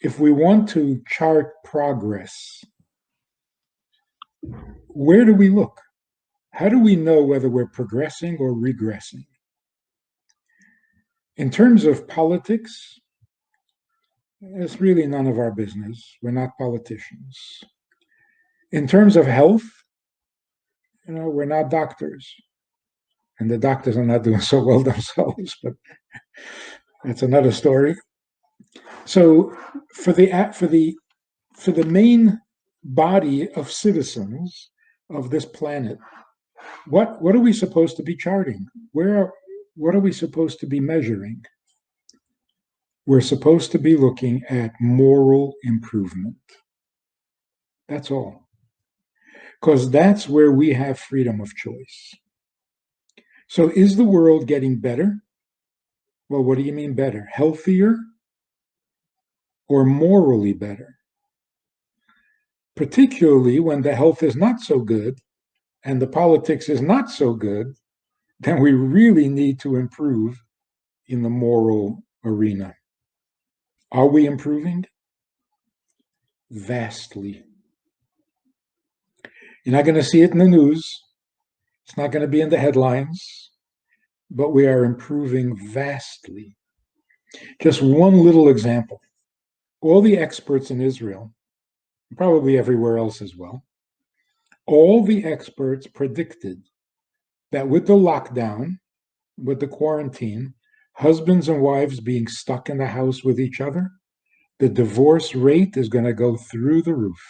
if we want to chart progress, where do we look? How do we know whether we're progressing or regressing? In terms of politics, it's really none of our business. We're not politicians. In terms of health, we're not doctors. And the doctors are not doing so well themselves, but that's another story. So for the main body of citizens of this planet, what are we supposed to be charting? What are we supposed to be measuring? We're supposed to be looking at moral improvement. That's all. Because that's where we have freedom of choice. So is the world getting better? Well, what do you mean better? Healthier or morally better? Particularly when the health is not so good and the politics is not so good, then we really need to improve in the moral arena. Are we improving? Vastly. You're not going to see it in the news. It's not going to be in the headlines, but we are improving vastly. Just one little example. All the experts in Israel, probably everywhere else as well, all the experts predicted that with the lockdown, with the quarantine, husbands and wives being stuck in the house with each other, the divorce rate is going to go through the roof.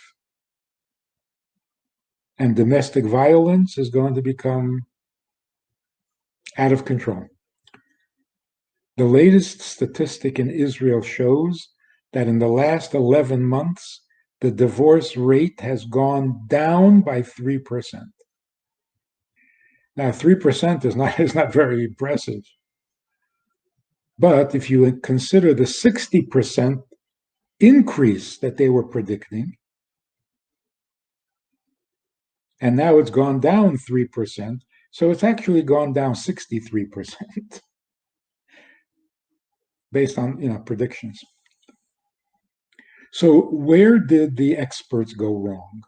And domestic violence is going to become out of control. The latest statistic in Israel shows that in the last 11 months, the divorce rate has gone down by 3%. Now, 3% is not very impressive. But if you consider the 60% increase that they were predicting, and now it's gone down 3%, so it's actually gone down 63% based on predictions. So where did the experts go wrong?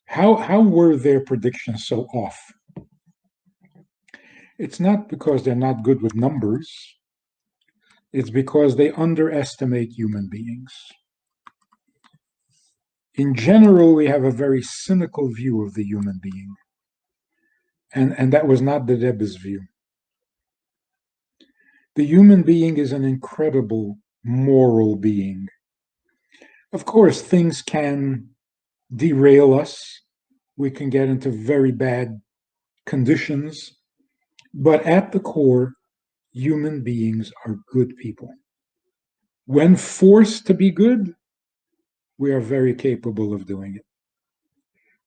How were their predictions so off? It's not because they're not good with numbers. It's because they underestimate human beings. In general, we have a very cynical view of the human being. And that was not the Rebbe's view. The human being is an incredible moral being. Of course, things can derail us. We can get into very bad conditions. But at the core, human beings are good people. When forced to be good, we are very capable of doing it.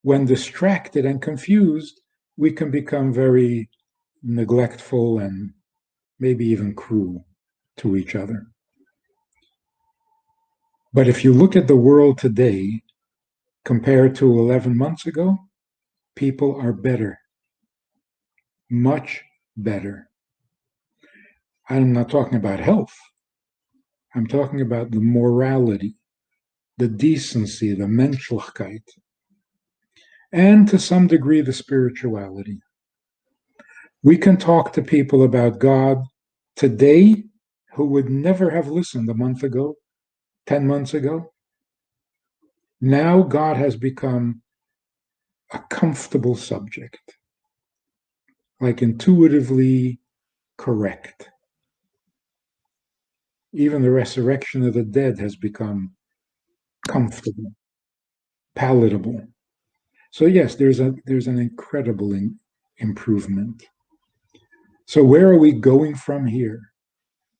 When distracted and confused, we can become very neglectful and maybe even cruel to each other. But if you look at the world today, compared to 11 months ago, people are better, much better. I'm not talking about health. I'm talking about the morality, the decency, the Menschlichkeit, and to some degree the spirituality. We can talk to people about God today who would never have listened a month ago, 10 months ago. Now God has become a comfortable subject, like intuitively correct. Even the resurrection of the dead has become comfortable, palatable. So yes, there's an incredible improvement. So where are we going from here?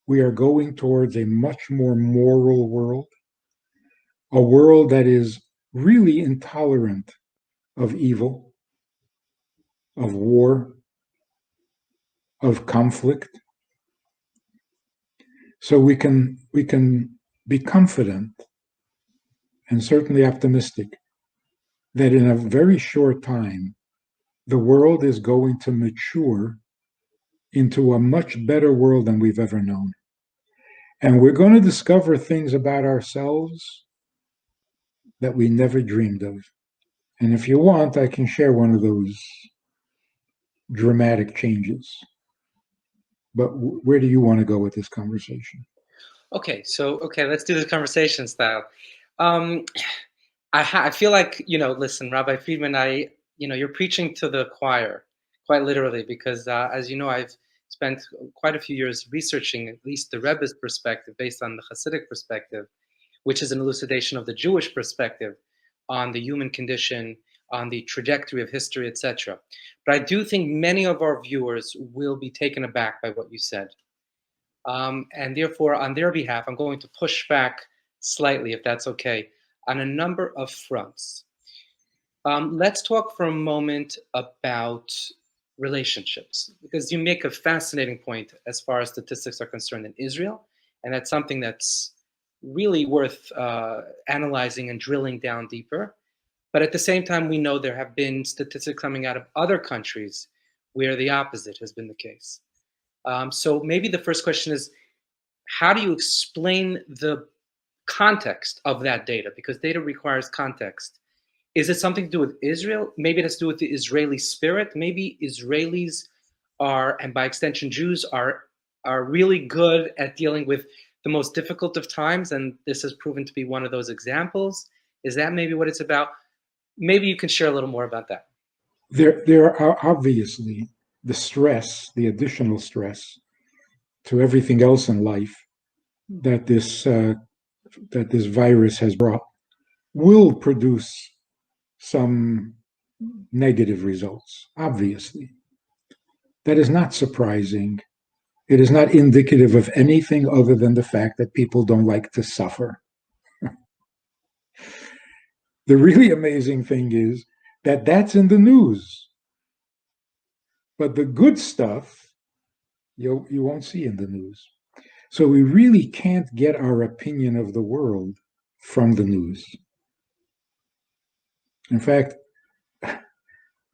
We are going towards a much more moral world, a world that is really intolerant of evil, of war, of conflict. So we can be confident and certainly optimistic that in a very short time, the world is going to mature into a much better world than we've ever known. And we're going to discover things about ourselves that we never dreamed of. And if you want, I can share one of those dramatic changes. But where do you want to go with this conversation? Okay, let's do this conversation style. Um, I feel like, listen, Rabbi Friedman, you're preaching to the choir, quite literally, because as you know, I've spent quite a few years researching at least the Rebbe's perspective based on the Hasidic perspective, which is an elucidation of the Jewish perspective on the human condition, on the trajectory of history, etc. But I do think many of our viewers will be taken aback by what you said. And therefore, on their behalf, I'm going to push back slightly, if that's okay, on a number of fronts. Let's talk for a moment about relationships, because you make a fascinating point as far as statistics are concerned in Israel, and that's something that's really worth analyzing and drilling down deeper. But at the same time, we know there have been statistics coming out of other countries where the opposite has been the case. So maybe the first question is, how do you explain the context of that data? Because data requires context. Is it something to do with Israel? Maybe it has to do with the Israeli spirit. Maybe Israelis are, and by extension Jews are really good at dealing with the most difficult of times, and this has proven to be one of those examples. Is that maybe what it's about? Maybe you can share a little more about that. There are obviously the stress, the additional stress to everything else in life that this virus has brought will produce some negative results. Obviously, that is not surprising. It is not indicative of anything other than the fact that people don't like to suffer. The really amazing thing is that that's in the news. But the good stuff you won't see in the news. So we really can't get our opinion of the world from the news. In fact,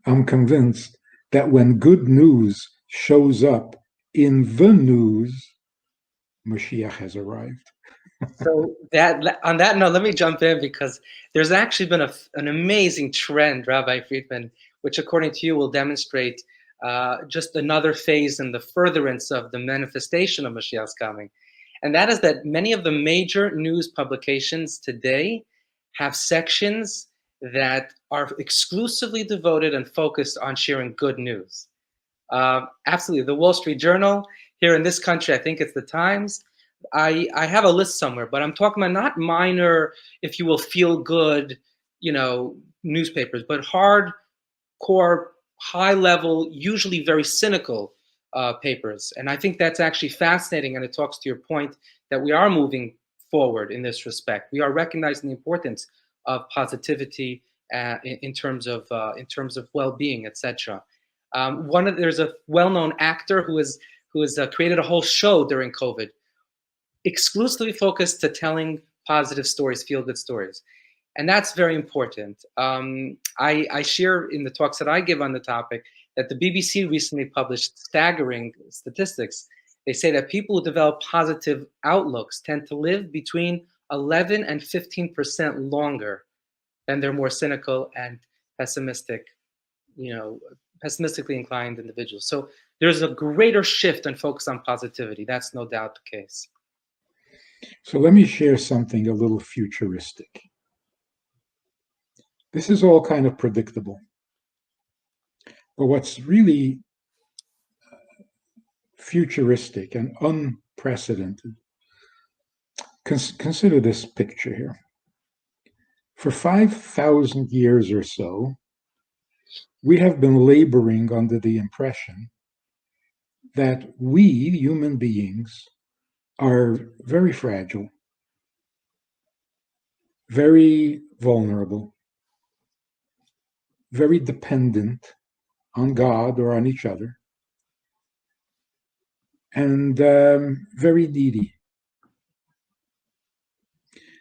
I'm convinced that when good news shows up in the news, Mashiach has arrived. So that on that note, let me jump in because there's actually been an amazing trend, Rabbi Friedman, which according to you will demonstrate just another phase in the furtherance of the manifestation of Mashiach's coming. And that is that many of the major news publications today have sections that are exclusively devoted and focused on sharing good news. Absolutely. The Wall Street Journal, here in this country, I think it's the Times. I have a list somewhere, but I'm talking about not minor, if you will, feel good, newspapers, but hardcore, high level, usually very cynical papers. And I think that's actually fascinating. And it talks to your point that we are moving forward in this respect. We are recognizing the importance of positivity in terms of well-being, etc. There's a well-known actor who has created a whole show during COVID, exclusively focused to telling positive stories, feel-good stories. And that's very important. I share in the talks that I give on the topic that the BBC recently published staggering statistics. They say that people who develop positive outlooks tend to live between 11 and 15% longer than their more cynical and pessimistically inclined individuals. So there's a greater shift and focus on positivity. That's no doubt the case. So let me share something a little futuristic. This is all kind of predictable. But what's really futuristic and unprecedented, consider this picture here. For 5,000 years or so, we have been laboring under the impression that we, human beings, are very fragile, very vulnerable, very dependent on God or on each other, and very needy.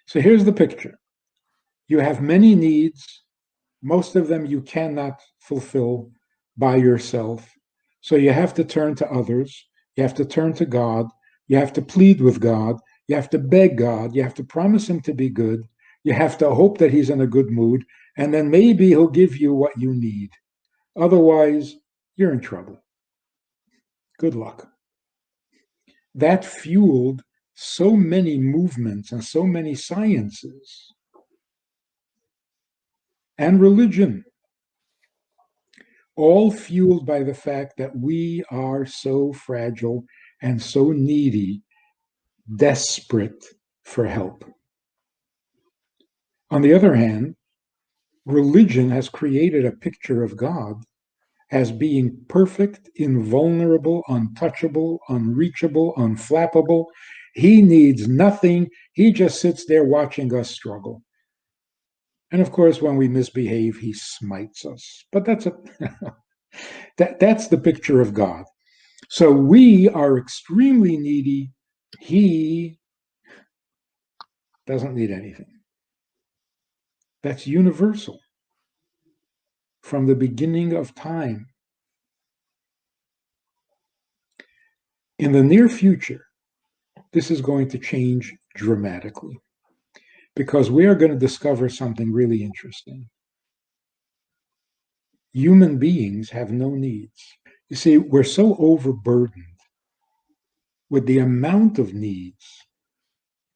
So here's the picture. You have many needs. Most of them you cannot fulfill by yourself. So you have to turn to others. You have to turn to God. You have to plead with God. You have to beg God. You have to promise him to be good. You have to hope that he's in a good mood. And then maybe he'll give you what you need. Otherwise, you're in trouble. Good luck. That fueled so many movements and so many sciences and religion, all fueled by the fact that we are so fragile and so needy, desperate for help. On the other hand, religion has created a picture of God as being perfect, invulnerable, untouchable, unreachable, unflappable. He needs nothing. He just sits there watching us struggle. And of course, when we misbehave, he smites us. But that's the picture of God. So we are extremely needy. He doesn't need anything. That's universal from the beginning of time. In the near future, this is going to change dramatically because we are going to discover something really interesting. Human beings have no needs. You see, we're so overburdened with the amount of needs.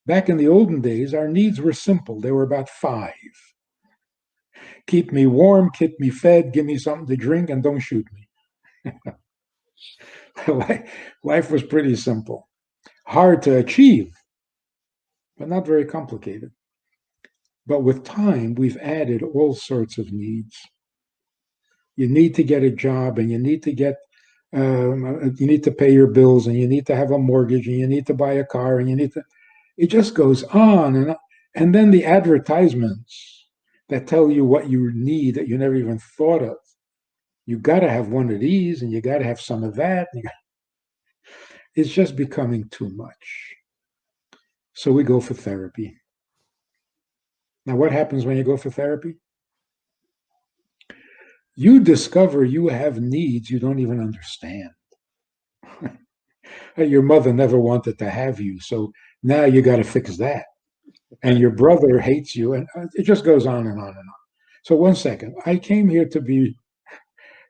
Back in the olden days, our needs were simple. They were about 5. Keep me warm, keep me fed, give me something to drink, and don't shoot me. Life was pretty simple. Hard to achieve, but not very complicated. But with time, we've added all sorts of needs. You need to get a job, and you need to pay your bills, and you need to have a mortgage, and you need to buy a car, and it just goes on and on. And then the advertisements that tell you what you need that you never even thought of. You got to have one of these, and you got to have some of that. It's just becoming too much. So we go for therapy. Now, what happens when you go for therapy? You discover you have needs you don't even understand. Your mother never wanted to have you, so now you got to fix that. And your brother hates you, and it just goes on and on and on. So 1 second, I came here to be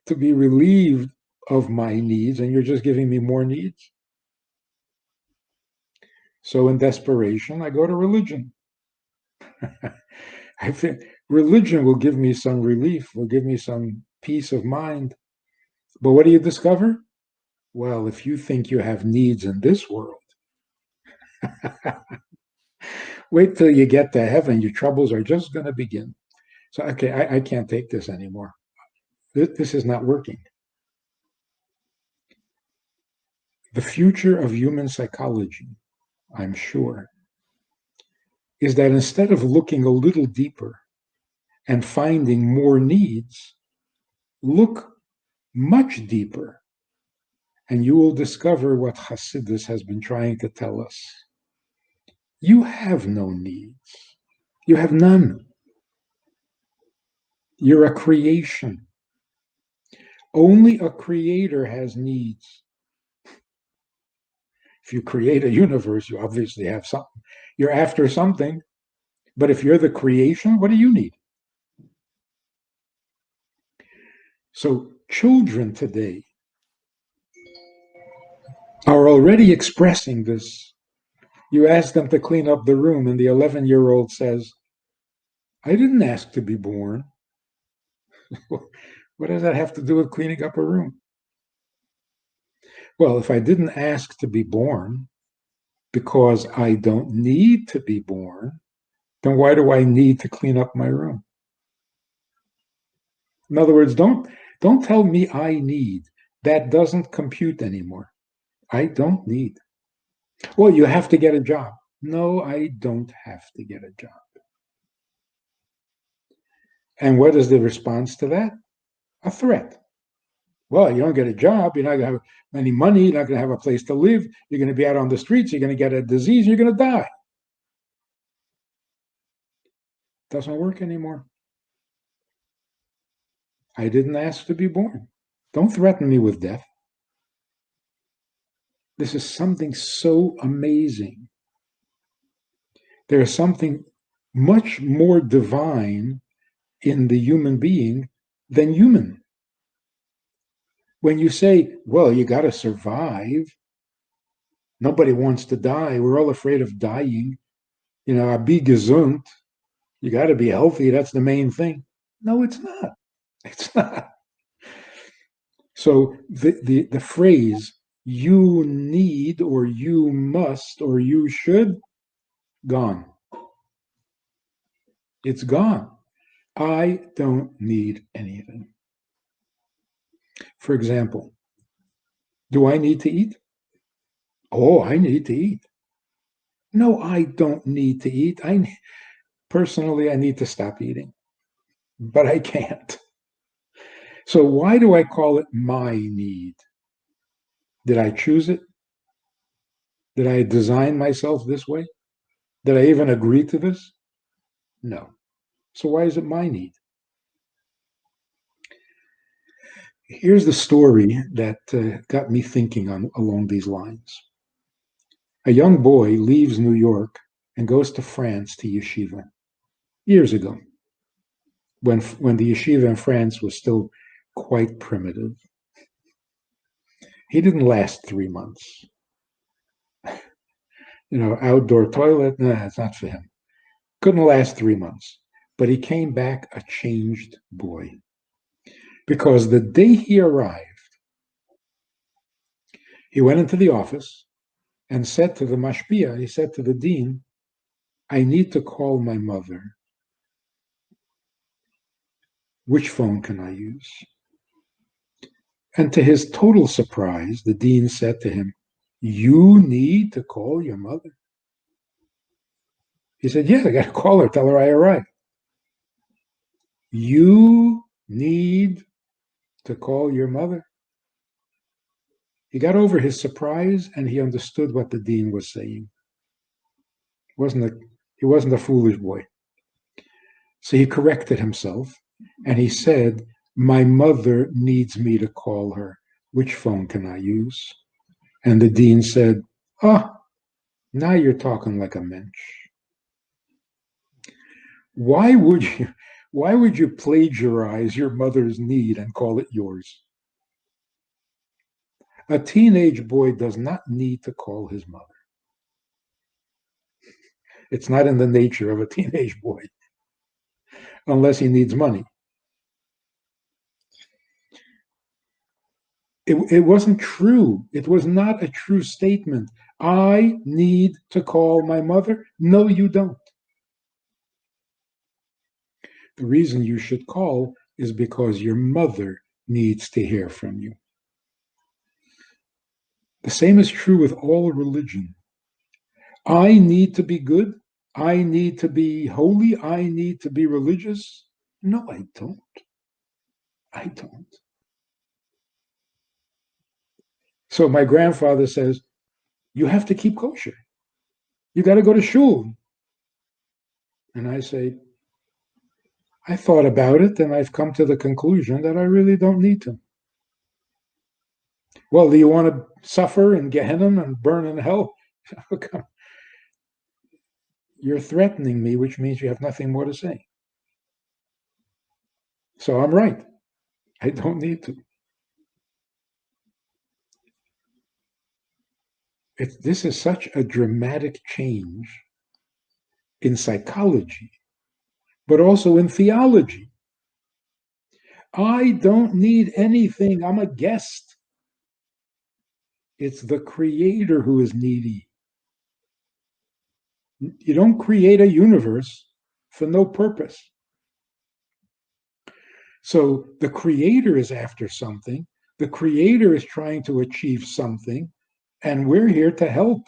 relieved of my needs, and you're just giving me more needs. So in desperation, I go to religion. I think religion will give me some relief, will give me some peace of mind. But what do you discover? Well, if you think you have needs in this world, wait till you get to heaven. Your troubles are just going to begin. So, okay, I can't take this anymore. This is not working. The future of human psychology, I'm sure, is that instead of looking a little deeper and finding more needs, look much deeper, and you will discover what Hasidus has been trying to tell us. You have no needs. You have none. You're a creation. Only a creator has needs. If you create a universe, you obviously have something. You're after something. But if you're the creation, what do you need? So children today are already expressing this. You ask them to clean up the room, and the 11-year-old says, I didn't ask to be born. What does that have to do with cleaning up a room? Well, if I didn't ask to be born because I don't need to be born, then why do I need to clean up my room? In other words, don't tell me I need. That doesn't compute anymore. I don't need. Well, you have to get a job. No, I don't have to get a job. And what is the response to that? A threat. Well, you don't get a job, you're not going to have any money, you're not going to have a place to live, you're going to be out on the streets, you're going to get a disease, you're going to die. Doesn't work anymore. I didn't ask to be born. Don't threaten me with death. This is something so amazing. There's something much more divine in the human being than human. When you say, well, you got to survive, nobody wants to die. We're all afraid of dying. Be gesund. You got to be healthy. That's the main thing. No, it's not. It's not. So the phrase "you need" or "you must" or "you should" gone. It's gone. I don't need anything. For example, do I need to eat? Oh, I need to eat. No, I don't need to eat. Personally, I need to stop eating, but I can't. So why do I call it my need? Did I choose it? Did I design myself this way? Did I even agree to this? No. So why is it my need? Here's the story that got me thinking along these lines. A young boy leaves New York and goes to France to yeshiva years ago, when the yeshiva in France was still quite primitive. He didn't last 3 months. Outdoor toilet, nah, it's not for him. Couldn't last 3 months. But he came back a changed boy. Because the day he arrived, he went into the office and said to the mashpia, he said to the dean, I need to call my mother. Which phone can I use? And to his total surprise, the dean said to him, you need to call your mother? He said, yes, I got to call her, tell her I arrived. You need to call your mother? He got over his surprise and he understood what the dean was saying. He wasn't a foolish boy. So he corrected himself and he said, my mother needs me to call her. Which phone can I use? And the dean said, now you're talking like a mensch. Why would you plagiarize your mother's need and call it yours? A teenage boy does not need to call his mother. It's not in the nature of a teenage boy, unless he needs money. It wasn't true. It was not a true statement. I need to call my mother. No, you don't. The reason you should call is because your mother needs to hear from you. The same is true with all religion. I need to be good. I need to be holy. I need to be religious. No, I don't. I don't. So my grandfather says, you have to keep kosher. You got to go to shul. And I say, I thought about it and I've come to the conclusion that I really don't need to. Well, do you want to suffer in Gehenna and burn in hell? You're threatening me, which means you have nothing more to say. So I'm right. I don't need to. This is such a dramatic change in psychology, but also in theology. I don't need anything. I'm a guest. It's the creator who is needy. You don't create a universe for no purpose. So the creator is after something. The creator is trying to achieve something, and we're here to help,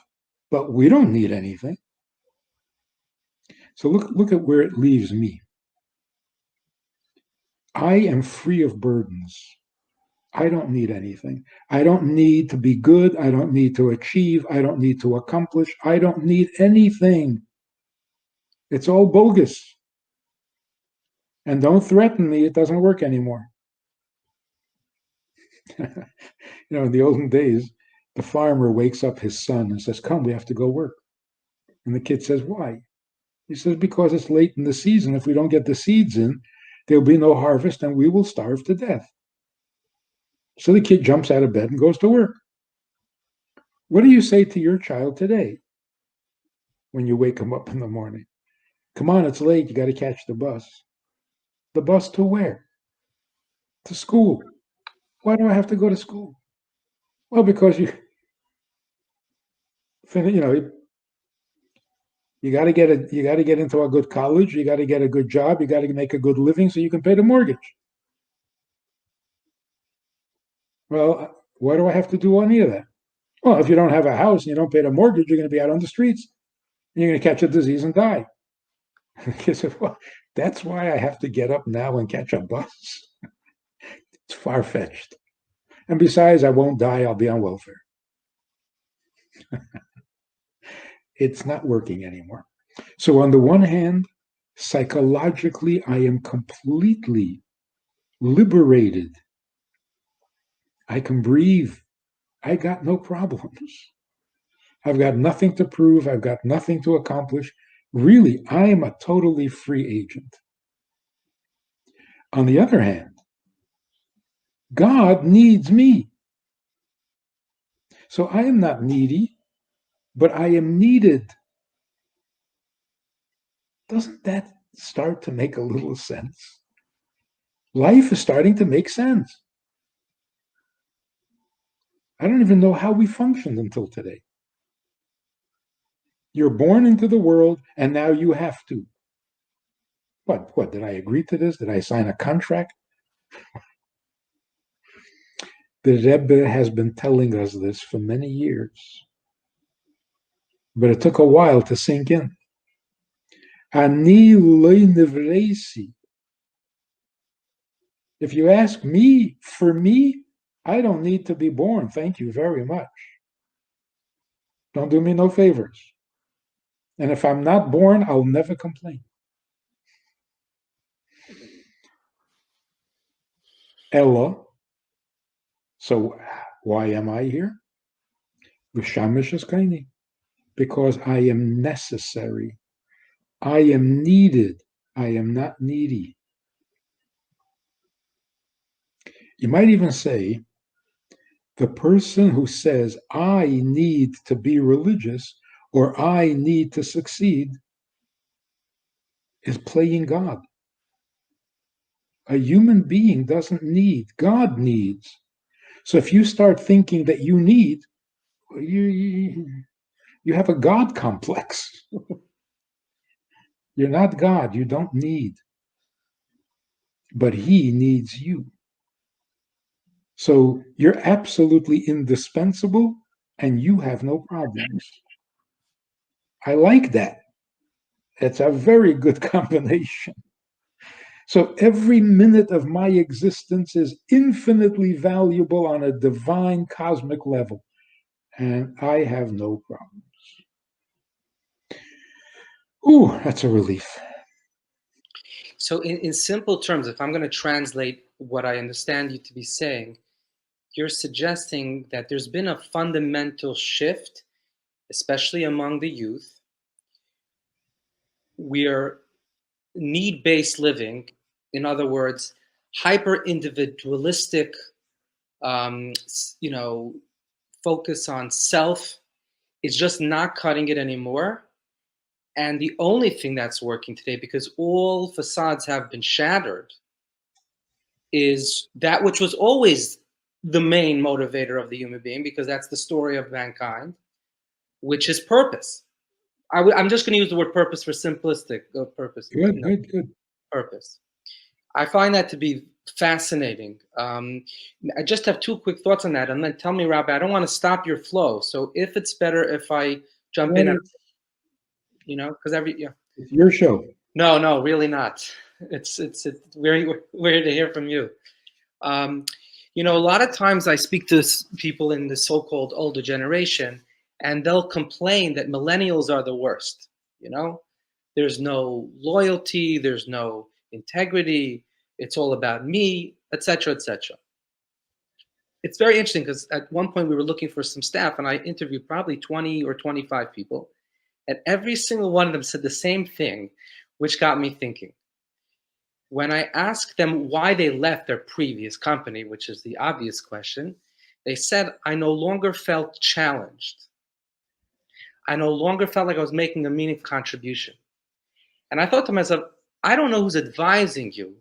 but we don't need anything. So look at where it leaves me. I am free of burdens. I don't need anything. I don't need to be good. I don't need to achieve. I don't need to accomplish. I don't need anything. It's all bogus. And don't threaten me. It doesn't work anymore. In the olden days, the farmer wakes up his son and says, come, we have to go work. And the kid says, why? He says, because it's late in the season. If we don't get the seeds in, there'll be no harvest and we will starve to death. So the kid jumps out of bed and goes to work. What do you say to your child today when you wake him up in the morning? Come on, it's late. You got to catch the bus. The bus to where? To school. Why do I have to go to school? Well, because you know, you got to get into a good college. You got to get a good job. You got to make a good living so you can pay the mortgage. Well, why do I have to do any of that? Well, if you don't have a house and you don't pay the mortgage, you're going to be out on the streets. And you're going to catch a disease and die. He said, well, that's why I have to get up now and catch a bus. It's far-fetched. And besides, I won't die. I'll be on welfare. It's not working anymore. So on the one hand, psychologically, I am completely liberated. I can breathe. I got no problems. I've got nothing to prove. I've got nothing to accomplish. Really, I am a totally free agent. On the other hand, God needs me. So I am not needy, but I am needed. Doesn't that start to make a little sense? Life is starting to make sense. I don't even know how we functioned until today. You're born into the world, and now you have to. What? Did I agree to this? Did I sign a contract? The Rebbe has been telling us this for many years, but it took a while to sink in. Ani loy nivreisi. If you ask me, for me, I don't need to be born. Thank you very much. Don't do me no favors. And if I'm not born, I'll never complain. Ella. So why am I here? Because I am necessary. I am needed. I am not needy. You might even say the person who says, I need to be religious or I need to succeed is playing God. A human being doesn't need, God needs. So if you start thinking that you need, you have a God complex. You're not God, you don't need. But He needs you. So you're absolutely indispensable and you have no problems. I like that. It's a very good combination. So every minute of my existence is infinitely valuable on a divine cosmic level. And I have no problems. Ooh, that's a relief. So in simple terms, if I'm going to translate what I understand you to be saying, you're suggesting that there's been a fundamental shift, especially among the youth. We're need-based living, in other words, hyper-individualistic, you know, focus on self is just not cutting it anymore. And the only thing that's working today, because all facades have been shattered, is that which was always the main motivator of the human being, because that's the story of mankind, which is purpose. I'm just going to use the word purpose for simplistic purpose. Good, good. Purpose. I find that to be fascinating. I just have two quick thoughts on that, and then tell me, Rabbi, I don't want to stop your flow. So if it's better if I jump in, because it's your show. No, really not. It's very weird to hear from you. A lot of times I speak to people in the so-called older generation, and they'll complain that millennials are the worst. There's no loyalty, there's no integrity, it's all about me, etc., etc. It's very interesting because at one point we were looking for some staff, and I interviewed probably 20 or 25 people, And every single one of them said the same thing, which got me thinking. When I asked them why they left their previous company, which is the obvious question, they said, I no longer felt challenged. I no longer felt like I was making a meaningful contribution. And I thought to myself, I don't know who's advising you,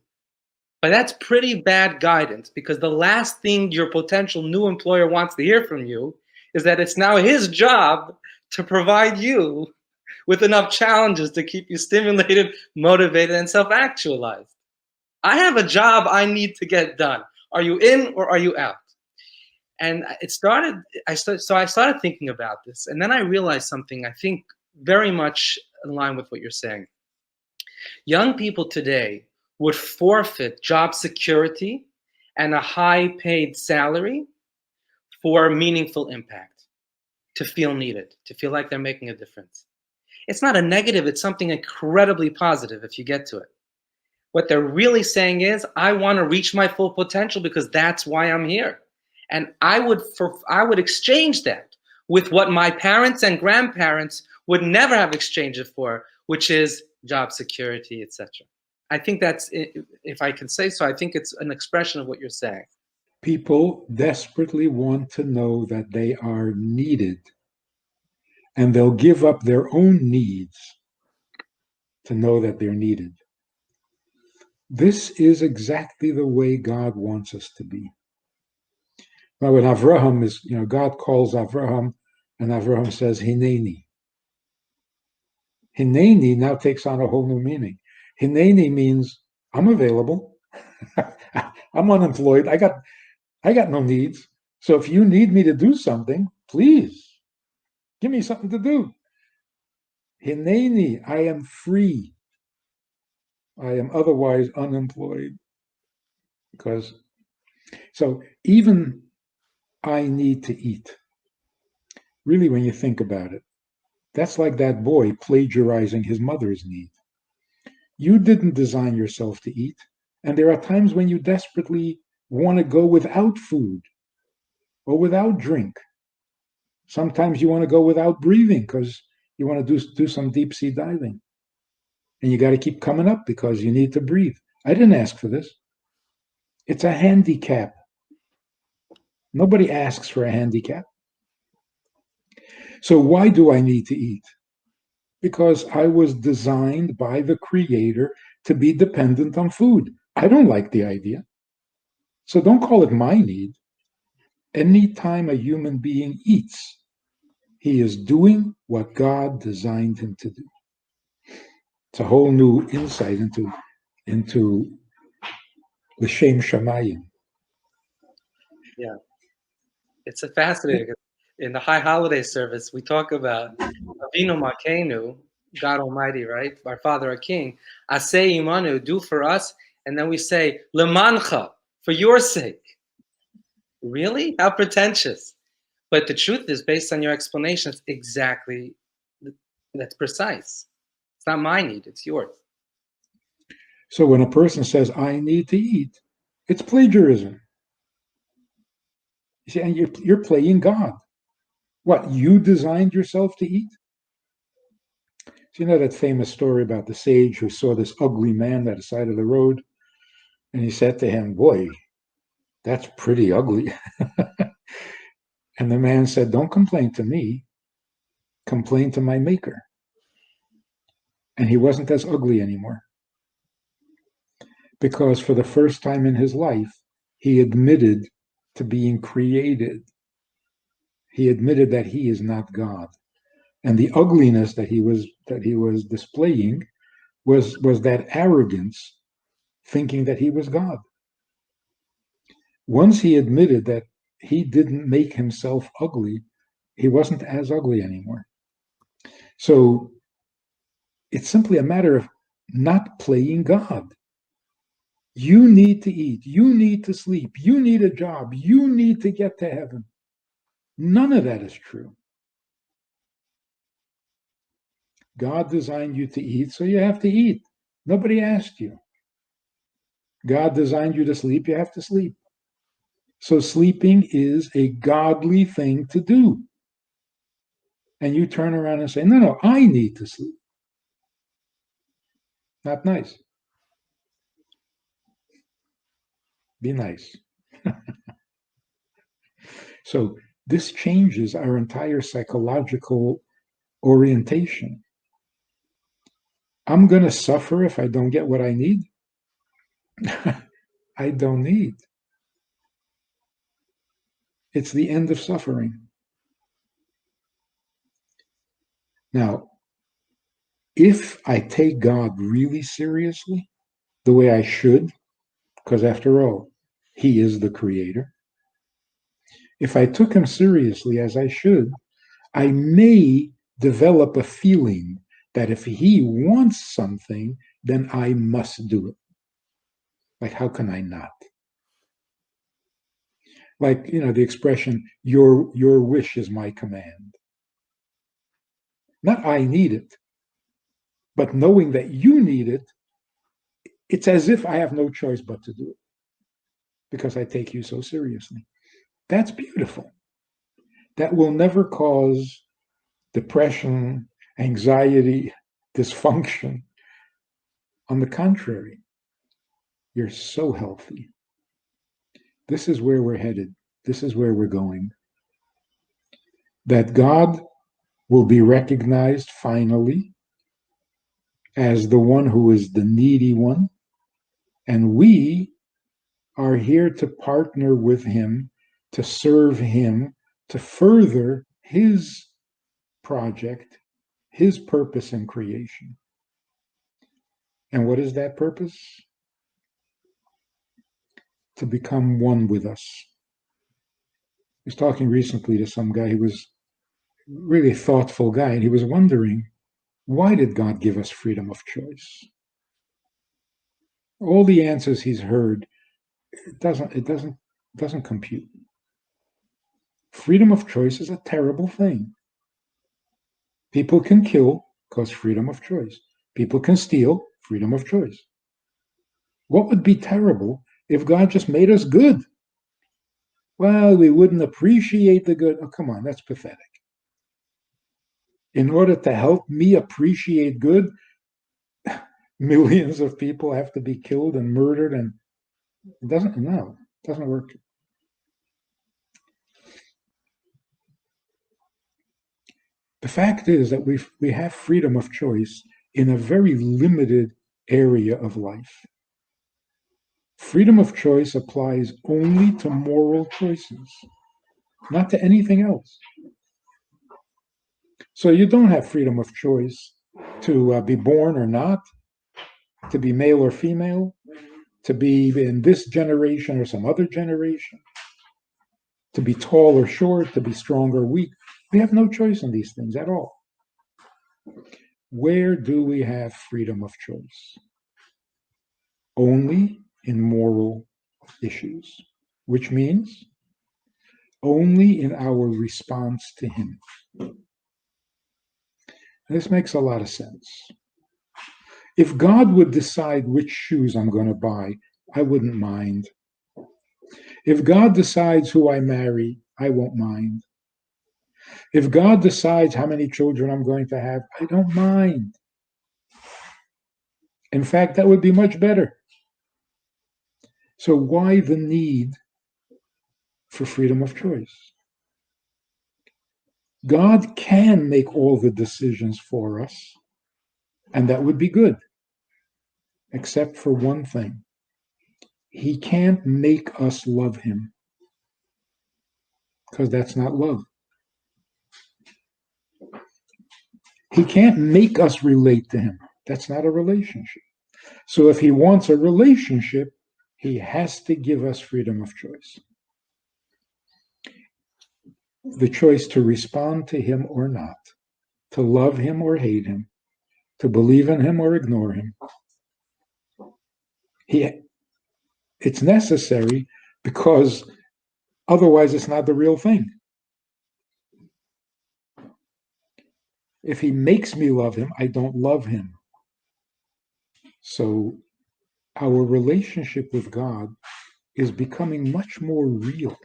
but that's pretty bad guidance, because the last thing your potential new employer wants to hear from you is that it's now his job to provide you with enough challenges to keep you stimulated, motivated, and self-actualized. I have a job I need to get done. Are you in or are you out? And I started thinking about this. And then I realized something I think very much in line with what you're saying. Young people today would forfeit job security and a high paid salary for meaningful impact, to feel needed, to feel like they're making a difference. It's not a negative, it's something incredibly positive if you get to it. What they're really saying is, I want to reach my full potential because that's why I'm here. And I would exchange that with what my parents and grandparents would never have exchanged it for, which is job security, etc. I think that's, if I can say so, I think it's an expression of what you're saying. People desperately want to know that they are needed, and they'll give up their own needs to know that they're needed. This is exactly the way God wants us to be. Now, when Avraham is, God calls Avraham, and Avraham says, Hineni. Hineni now takes on a whole new meaning. Hineni means I'm available. I'm unemployed. I got no needs. So if you need me to do something, please give me something to do. Hineni, I am free. I am otherwise unemployed. So even I need to eat. Really, when you think about it, that's like that boy plagiarizing his mother's need. You didn't design yourself to eat, and there are times when you desperately want to go without food or without drink. Sometimes you want to go without breathing because you want to do some deep sea diving. And you got to keep coming up because you need to breathe. I didn't ask for this. It's a handicap. Nobody asks for a handicap. So why do I need to eat? Because I was designed by the Creator to be dependent on food. I don't like the idea. So don't call it my need. Anytime a human being eats, he is doing what God designed him to do. It's a whole new insight into L'Shem Shamayim. Yeah, it's a fascinating. In the High Holiday service, we talk about Avinu Malkeinu, God Almighty, right? Our Father, our King. Aseh imanu, do for us, and then we say lemancha, for your sake. Really? How pretentious! But the truth is, based on your explanation, it's exactly that's precise. It's not my need; it's yours. So when a person says, I need to eat, it's plagiarism. You see, and you're playing God. What, you designed yourself to eat? So you know that famous story about the sage who saw this ugly man at the side of the road, and he said to him, boy, that's pretty ugly. And the man said, don't complain to me, complain to my maker. And he wasn't as ugly anymore. Because for the first time in his life, he admitted to being created. He admitted that he is not God. And the ugliness that he was displaying was that arrogance, thinking that he was God. Once he admitted that he didn't make himself ugly, he wasn't as ugly anymore. So it's simply a matter of not playing God. You need to eat. You need to sleep. You need a job. You need to get to heaven. None of that is true. God designed you to eat, so you have to eat. Nobody asked you. God designed you to sleep, you have to sleep. So sleeping is a godly thing to do. and you turn around and say, no, I need to sleep. Not nice. Be nice. So this changes our entire psychological orientation. I'm going to suffer if I don't get what I need. I don't need. It's the end of suffering. Now, if I take God really seriously, the way I should, because after all, He is the creator. If I took Him seriously as I should, I may develop a feeling that if He wants something, then I must do it. Like, how can I not? Like, the expression, your wish is my command. Not I need it, but knowing that you need it, it's as if I have no choice but to do it because I take you so seriously. That's beautiful. That will never cause depression, anxiety, dysfunction. On the contrary, you're so healthy. This is where we're headed. This is where we're going. That God will be recognized finally as the one who is the needy one, and we are here to partner with Him, to serve Him, to further His project, His purpose in creation. And what is that purpose? To become one with us. I was talking recently to some guy who was a really thoughtful guy, and he was wondering, why did God give us freedom of choice? All the answers he's heard, it doesn't compute. Freedom of choice is a terrible thing. People can kill because freedom of choice. People can steal, freedom of choice. What would be terrible if God just made us good? Well, we wouldn't appreciate the good. Oh, come on, that's pathetic. In order to help me appreciate good, millions of people have to be killed and murdered, and it doesn't work. The fact is that we have freedom of choice in a very limited area of life. Freedom of choice applies only to moral choices, not to anything else. So you don't have freedom of choice to be born or not, to be male or female, to be in this generation or some other generation, to be tall or short, to be strong or weak. We have no choice in these things at all. Where do we have freedom of choice? Only in moral issues, which means only in our response to Him. This makes a lot of sense. If God would decide which shoes I'm going to buy, I wouldn't mind. If God decides who I marry, I won't mind. If God decides how many children I'm going to have, I don't mind. In fact, that would be much better. So why the need for freedom of choice? God can make all the decisions for us, and that would be good, except for one thing. He can't make us love Him, because that's not love. He can't make us relate to Him. That's not a relationship. So if He wants a relationship, He has to give us freedom of choice. The choice to respond to Him or not, to love Him or hate Him, to believe in Him or ignore Him. It's necessary because otherwise it's not the real thing. If He makes me love Him, I don't love Him. So our relationship with God is becoming much more real.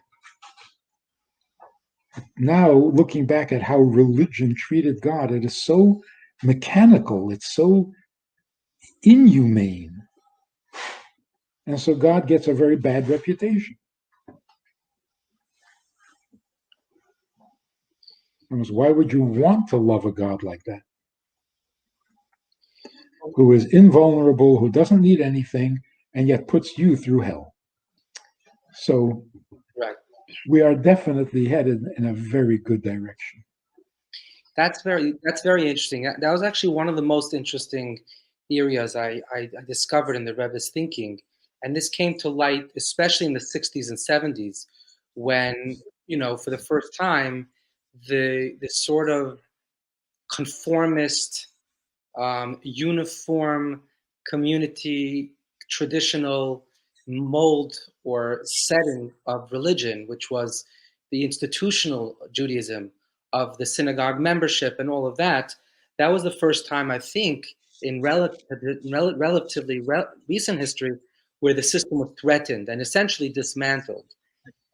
Now, looking back at how religion treated God, it is so mechanical, it's so inhumane. And so God gets a very bad reputation. Why would you want to love a God like that? Who is invulnerable, who doesn't need anything, and yet puts you through hell. So Right. we are definitely headed in a very good direction. That's very interesting. That was actually one of the most interesting areas I discovered in the Rebbe's thinking, and this came to light especially in the 60s and 70s, when for the first time the sort of conformist, uniform community traditional mold or setting of religion, which was the institutional Judaism of the synagogue membership and all of that. That was the first time, I think, in relatively recent history where the system was threatened and essentially dismantled.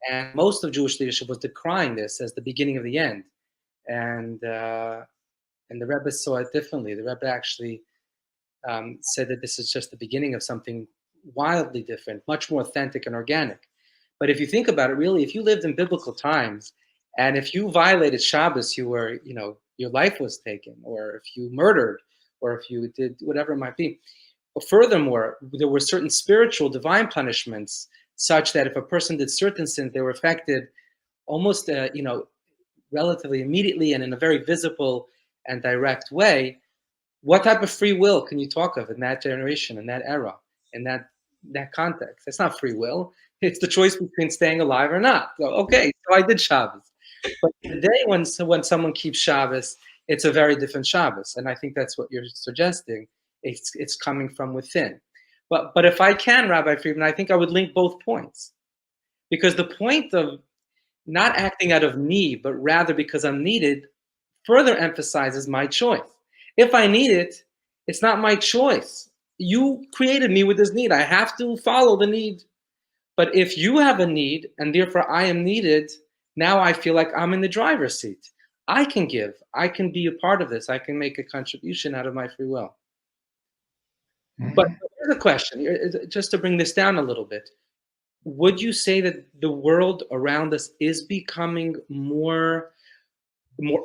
And most of Jewish leadership was decrying this as the beginning of the end. And the Rebbe saw it differently. The Rebbe actually said that this is just the beginning of something wildly different, much more authentic and organic. But if you think about it, really, if you lived in biblical times, and if you violated Shabbos, your life was taken, or if you murdered, or if you did whatever it might be. But furthermore, there were certain spiritual divine punishments, such that if a person did certain sins, they were affected almost, relatively immediately and in a very visible and direct way. What type of free will can you talk of in that generation, in that era, in that context? It's not free will. It's the choice between staying alive or not. So, okay, so I did Shabbos. But today, when someone keeps Shabbos, it's a very different Shabbos, and I think that's what you're suggesting. It's coming from within. But if I can, Rabbi Friedman, I think I would link both points, because the point of not acting out of need, but rather because I'm needed, further emphasizes my choice. If I need it, it's not my choice. You created me with this need. I have to follow the need. But if you have a need and therefore I am needed, now I feel like I'm in the driver's seat. I can give. I can be a part of this. I can make a contribution out of my free will. But here's a question, just to bring this down a little bit. Would you say that the world around us is becoming more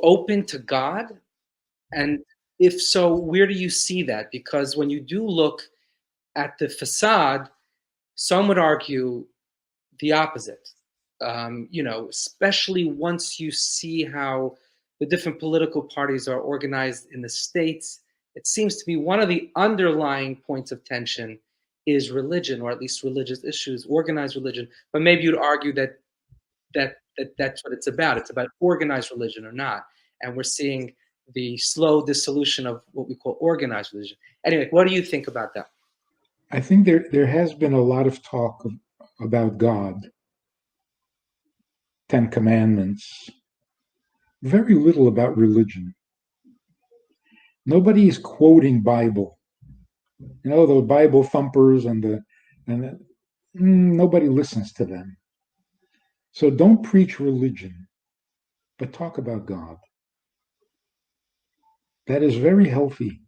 open to God? And if so, where do you see that? Because when you do look at the facade, some would argue the opposite. Especially once you see how the different political parties are organized in the states, it seems to be one of the underlying points of tension is religion, or at least religious issues, organized religion. But maybe you'd argue that's what it's about. It's about organized religion or not. And we're seeing the slow dissolution of what we call organized religion. Anyway, what do you think about that? I think there has been a lot of talk about God, Ten Commandments, very little about religion. Nobody is quoting Bible. The Bible thumpers nobody listens to them. So don't preach religion, but talk about God. That is very healthy.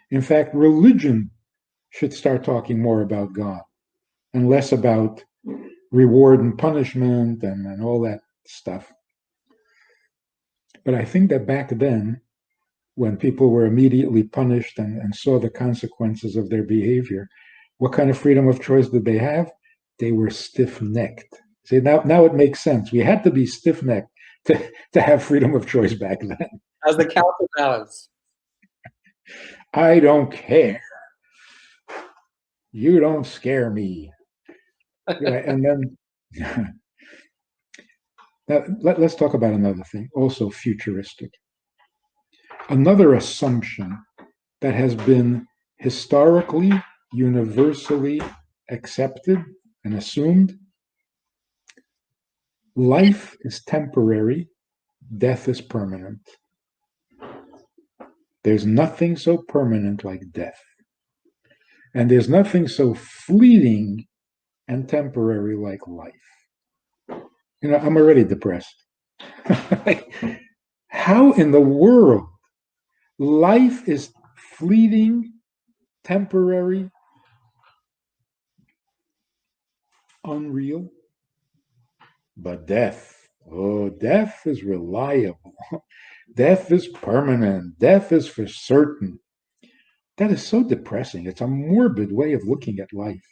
In fact, religion should start talking more about God and less about reward and punishment and all that stuff. But I think that back then, when people were immediately punished and saw the consequences of their behavior, what kind of freedom of choice did they have? They were stiff-necked. See, now it makes sense. We had to be stiff-necked to have freedom of choice back then. As the counterbalance. I don't care. You don't scare me. And then now, let's talk about another thing, also futuristic. Another assumption that has been historically, universally accepted and assumed: life is temporary, death is permanent. There's nothing so permanent like death. And there's nothing so fleeting and temporary like life. I'm already depressed. Like, how in the world life is fleeting, temporary, unreal, but death is reliable. Death is permanent. Death is for certain. That is so depressing. It's a morbid way of looking at life.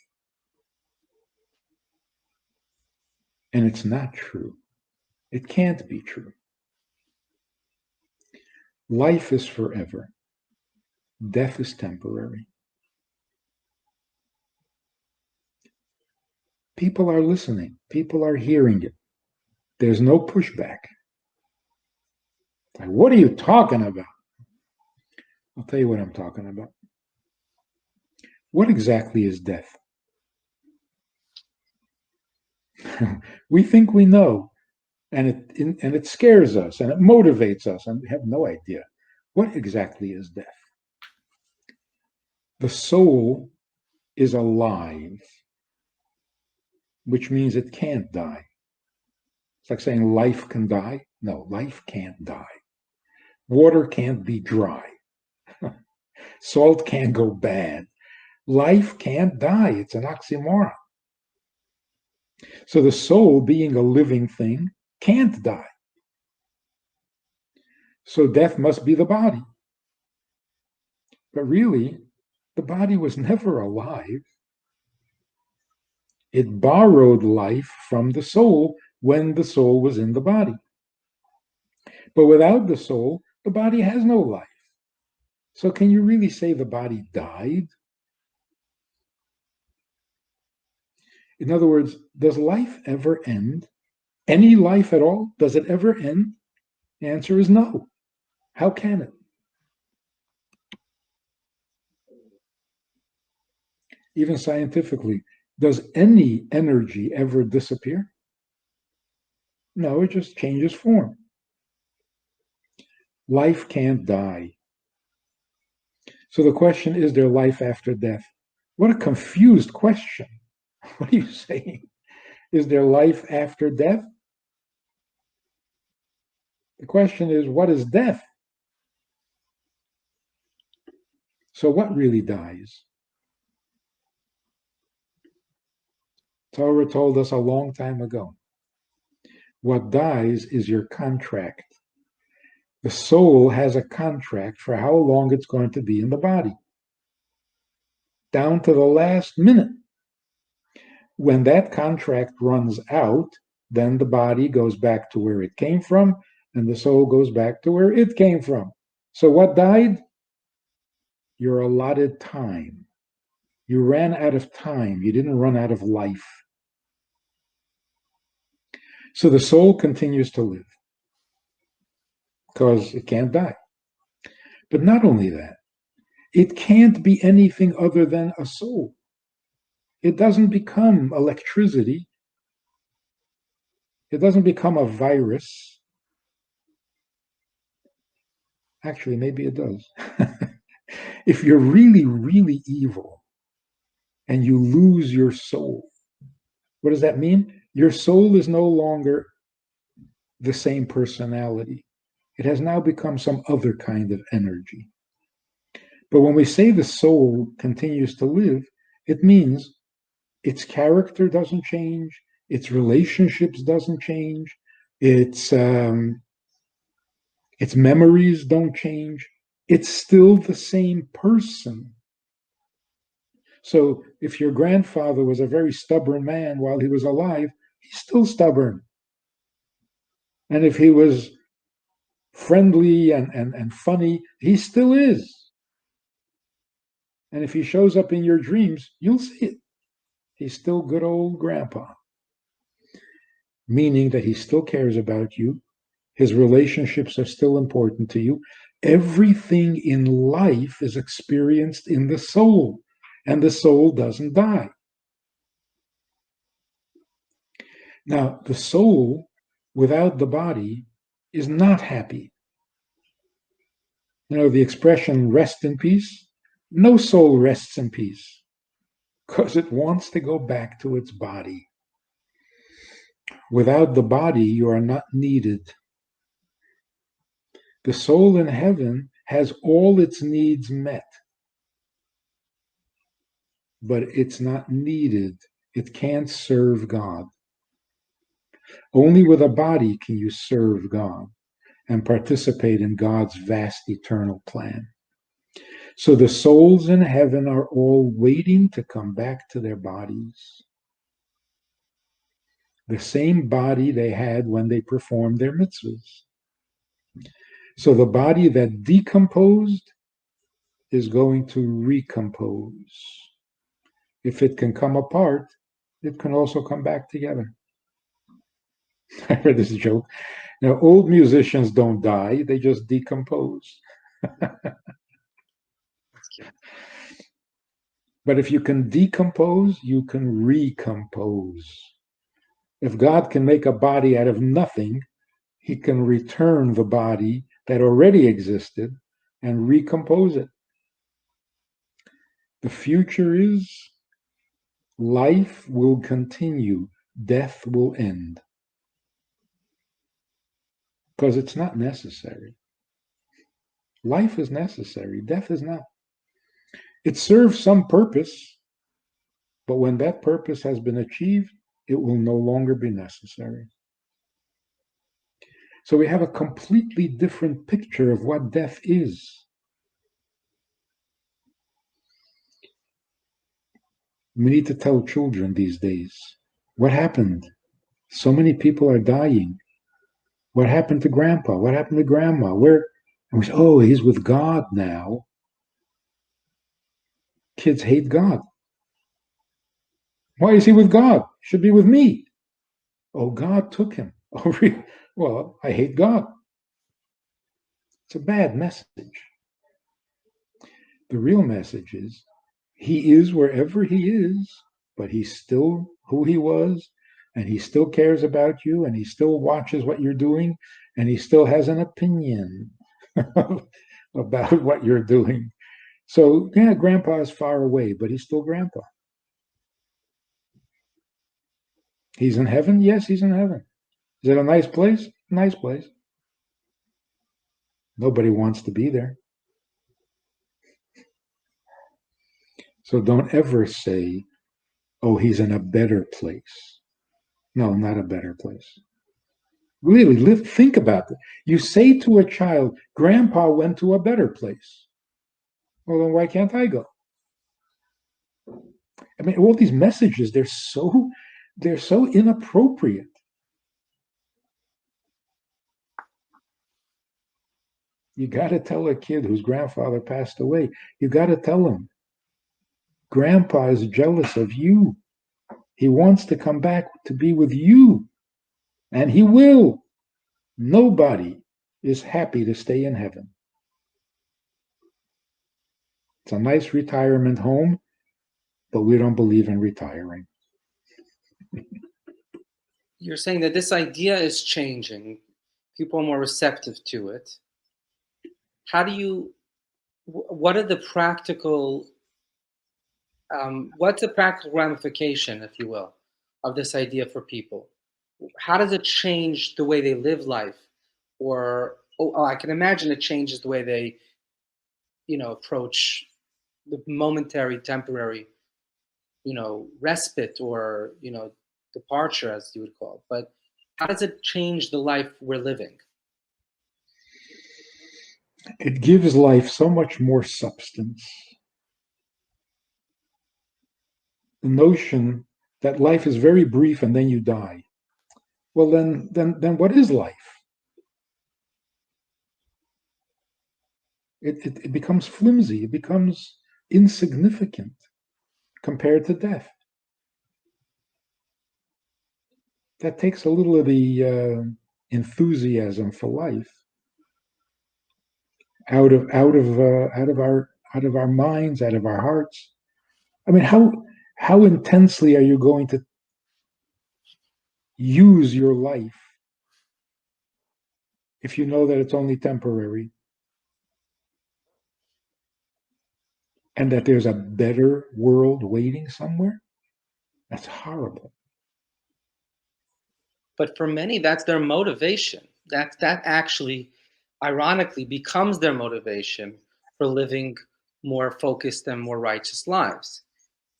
And it's not true. It can't be true. Life is forever. Death is temporary. People are listening. People are hearing it. There's no pushback. Like, what are you talking about? I'll tell you what I'm talking about. What exactly is death? We think we know, and it scares us, and it motivates us, and we have no idea. What exactly is death? The soul is alive, which means it can't die. It's like saying life can die. No, life can't die. Water can't be dry. Salt can't go bad. Life can't die. It's an oxymoron. So the soul, being a living thing, can't die. So death must be the body. But really, the body was never alive. It borrowed life from the soul when the soul was in the body. But without the soul, the body has no life. So can you really say the body died? In other words, does life ever end? Any life at all? Does it ever end? The answer is no. How can it? Even scientifically, does any energy ever disappear? No, it just changes form. Life can't die. So the question, is there life after death? What a confused question. What are you saying? Is there life after death? The question is, what is death? So what really dies? Torah told us a long time ago. What dies is your contract. The soul has a contract for how long it's going to be in the body, down to the last minute. When that contract runs out, then the body goes back to where it came from, and the soul goes back to where it came from. So what died? Your allotted time. You ran out of time. You didn't run out of life. So the soul continues to live because it can't die. But not only that, it can't be anything other than a soul. It doesn't become electricity. It doesn't become a virus. Actually, maybe it does. If you're really, really evil and you lose your soul, what does that mean? Your soul is no longer the same personality. It has now become some other kind of energy. But when we say the soul continues to live, it means its character doesn't change, its relationships doesn't change, its memories don't change. It's still the same person. So if your grandfather was a very stubborn man while he was alive, he's still stubborn. And if he was friendly and funny, he still is. And if he shows up in your dreams, you'll see it. He's still good old grandpa. Meaning that he still cares about you. His relationships are still important to you. Everything in life is experienced in the soul, and the soul doesn't die. Now, the soul without the body is not happy. The expression rest in peace? No soul rests in peace because it wants to go back to its body. Without the body, you are not needed. The soul in heaven has all its needs met, but it's not needed. It can't serve God. Only with a body can you serve God and participate in God's vast eternal plan. So the souls in heaven are all waiting to come back to their bodies. The same body they had when they performed their mitzvahs. So the body that decomposed is going to recompose. If it can come apart, it can also come back together. I heard this joke. Now, old musicians don't die, they just decompose. But if you can decompose, you can recompose. If God can make a body out of nothing, he can return the body that already existed and recompose it. The future is life will continue, death will end. Because it's not necessary. Life is necessary, death is not. It serves some purpose, but when that purpose has been achieved, it will no longer be necessary. So we have a completely different picture of what death is. We need to tell children these days, what happened? So many people are dying. What happened to grandpa? What happened to grandma? Where? And we say, oh, he's with God now. Kids hate God. Why is he with God? He should be with me. Oh, God took him. Oh, really? Well, I hate God. It's a bad message. The real message is he is wherever he is, but he's still who he was, and he still cares about you, and he still watches what you're doing, and he still has an opinion about what you're doing. So, yeah, grandpa is far away, but he's still grandpa. He's in heaven? Yes, he's in heaven. Is it a nice place? Nice place. Nobody wants to be there. So don't ever say, oh, he's in a better place. No, not a better place. Really, think about it. You say to a child, Grandpa went to a better place. Well, then why can't I go? I mean, all these messages, they're so inappropriate. You got to tell a kid whose grandfather passed away, you got to tell him, Grandpa is jealous of you. He wants to come back to be with you, and he will. Nobody is happy to stay in heaven. It's a nice retirement home, but we don't believe in retiring. You're saying that this idea is changing. People are more receptive to it. What are the practical, what's the practical ramification, if you will, of this idea for people? How does it change the way they live life? Or, I can imagine it changes the way they, approach the momentary, temporary, respite or, departure, as you would call it. But how does it change the life we're living? It gives life so much more substance. The notion that life is very brief and then you die. Well, then what is life? It becomes flimsy. It becomes insignificant compared to death. That takes a little of the enthusiasm for life out of our minds, out of our hearts. I mean, how intensely are you going to use your life if you know that it's only temporary and that there's a better world waiting somewhere? That's horrible. But for many, that's their motivation. That actually, ironically, becomes their motivation for living more focused and more righteous lives.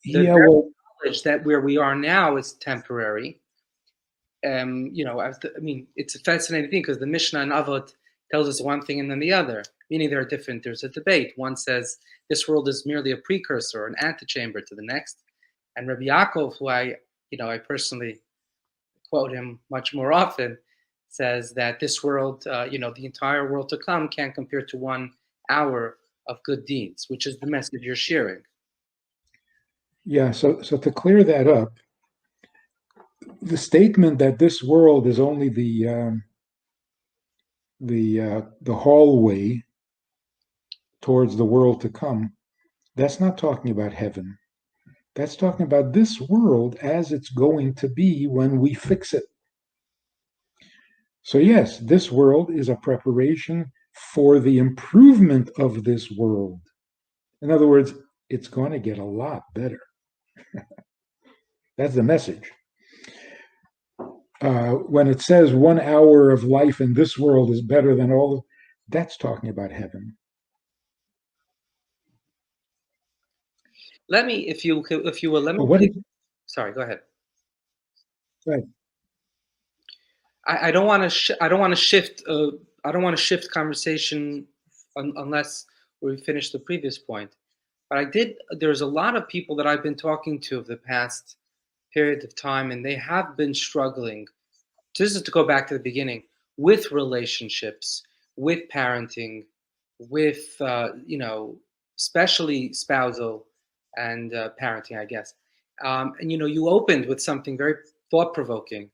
The Yeah, very well, knowledge that where we are now is temporary. I mean, it's a fascinating thing because the Mishnah and Avot tells us one thing and then the other, meaning they're different. There's a debate. One says this world is merely a precursor, an antechamber to the next, and Rabbi Yaakov, who I personally quote him much more often, says that this world, the entire world to come, can't compare to 1 hour of good deeds, which is the message you're sharing. yeah. So to clear that up, the statement that this world is only the hallway towards the world to come, that's not talking about heaven. That's talking about this world as it's going to be when we fix it. So, yes, this world is a preparation for the improvement of this world. In other words, it's going to get a lot better. That's the message. When it says 1 hour of life in this world is better than all, that's talking about heaven. Let me, if you will, let me. But what is, Sorry, go ahead. right. I don't want to. I don't want to shift. I don't want to shift conversation unless we finish the previous point. But I did. There's a lot of people that I've been talking to of the past period of time, and they have been struggling. Just to go back to the beginning, with relationships, with parenting, with especially spousal and parenting, I guess. And you opened with something very thought provoking.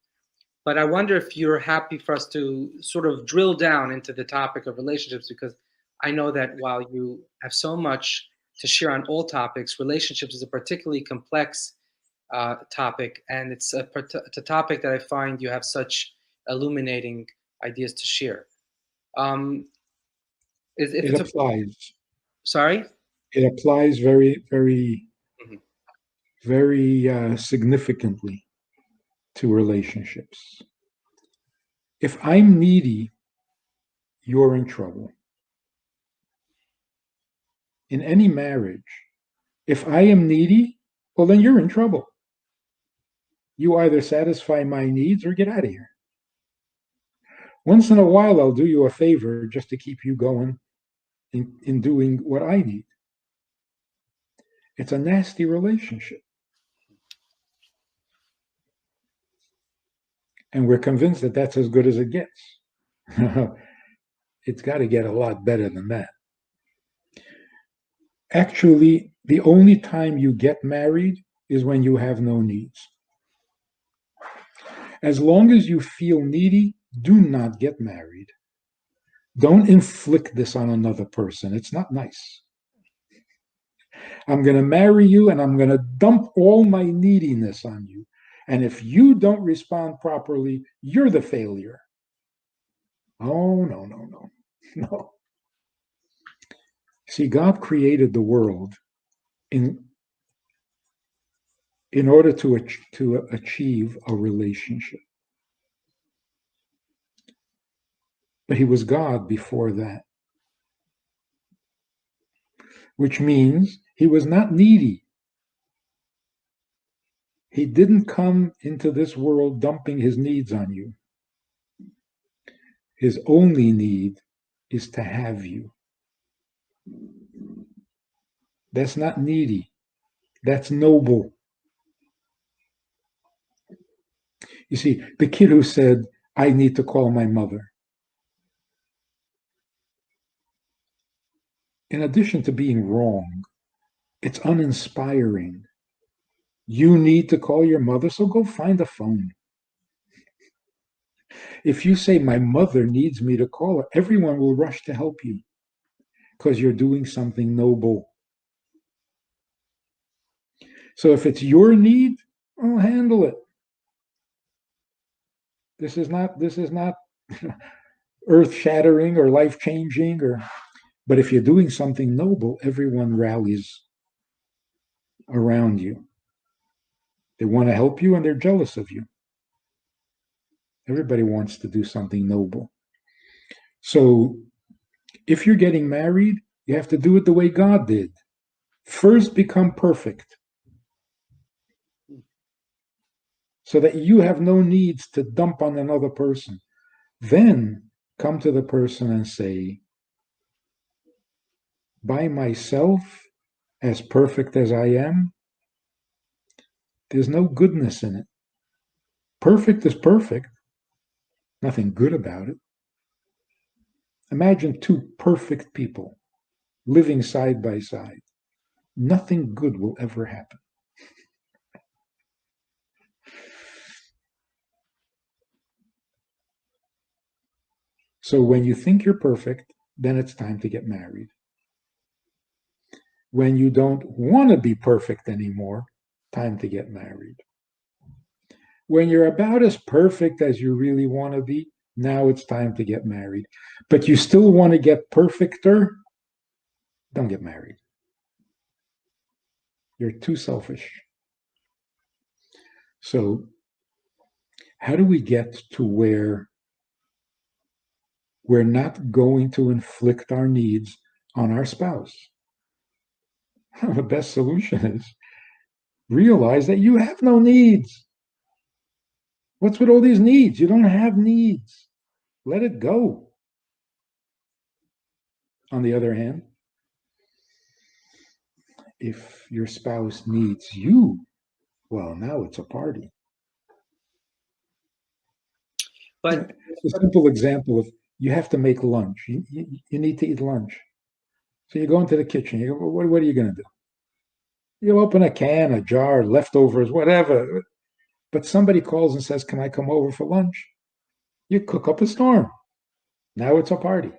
But I wonder if you're happy for us to sort of drill down into the topic of relationships, because I know that while you have so much to share on all topics, relationships is a particularly complex topic, and it's a topic that I find you have such illuminating ideas to share. If It it's a applies. sorry. It applies very, very, Mhm. very significantly to relationships. If I'm needy, you're in trouble. In any marriage, if I am needy, well, then you're in trouble. You either satisfy my needs or get out of here. Once in a while, I'll do you a favor just to keep you going in doing what I need. It's a nasty relationship. And we're convinced that that's as good as it gets. It's got to get a lot better than that. Actually, the only time you get married is when you have no needs. As long as you feel needy, do not get married. Don't inflict this on another person. It's not nice. I'm going to marry you and I'm going to dump all my neediness on you. And if you don't respond properly, you're the failure. Oh, no, no, no, no. See, God created the world in order to achieve a relationship. But he was God before that, which means he was not needy. He didn't come into this world dumping his needs on you. His only need is to have you. That's not needy. That's noble. You see, the kid who said, I need to call my mother, in addition to being wrong, it's uninspiring. You need to call your mother, so go find a phone. If you say, my mother needs me to call her, everyone will rush to help you because you're doing something noble. So if it's your need, I'll handle it. This is not earth-shattering or life-changing, but if you're doing something noble, everyone rallies around you. They want to help you and they're jealous of you. Everybody wants to do something noble. So if you're getting married, you have to do it the way God did. First, become perfect so that you have no needs to dump on another person. Then come to the person and say, by myself, as perfect as I am, there's no goodness in it. Perfect is perfect, nothing good about it. Imagine two perfect people living side by side. Nothing good will ever happen. So when you think you're perfect, then it's time to get married. When you don't want to be perfect anymore, time to get married. When you're about as perfect as you really want to be, now it's time to get married. But you still want to get perfecter, don't get married. You're too selfish. So, how do we get to where we're not going to inflict our needs on our spouse? The best solution is realize that you have no needs. What's with all these needs? You don't have needs. Let it go. On the other hand, if your spouse needs you, well, now it's a party. But it's a simple example of you have to make lunch. You need to eat lunch. So you go into the kitchen. You go, well, what are you going to do? You open a can, a jar, leftovers, whatever. But somebody calls and says, can I come over for lunch? You cook up a storm. Now it's a party.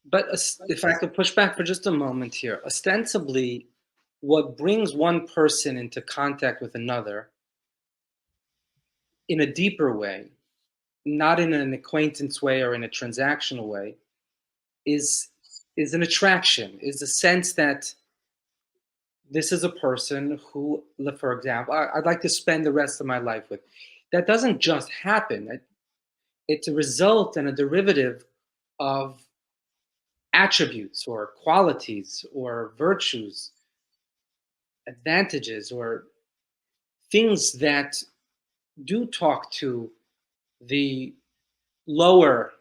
But if I could push back for just a moment here, ostensibly, what brings one person into contact with another in a deeper way, not in an acquaintance way or in a transactional way, is an attraction, is a sense that this is a person who, for example, I'd like to spend the rest of my life with. That doesn't just happen. It's a result and a derivative of attributes or qualities or virtues, advantages or things that do talk to the lower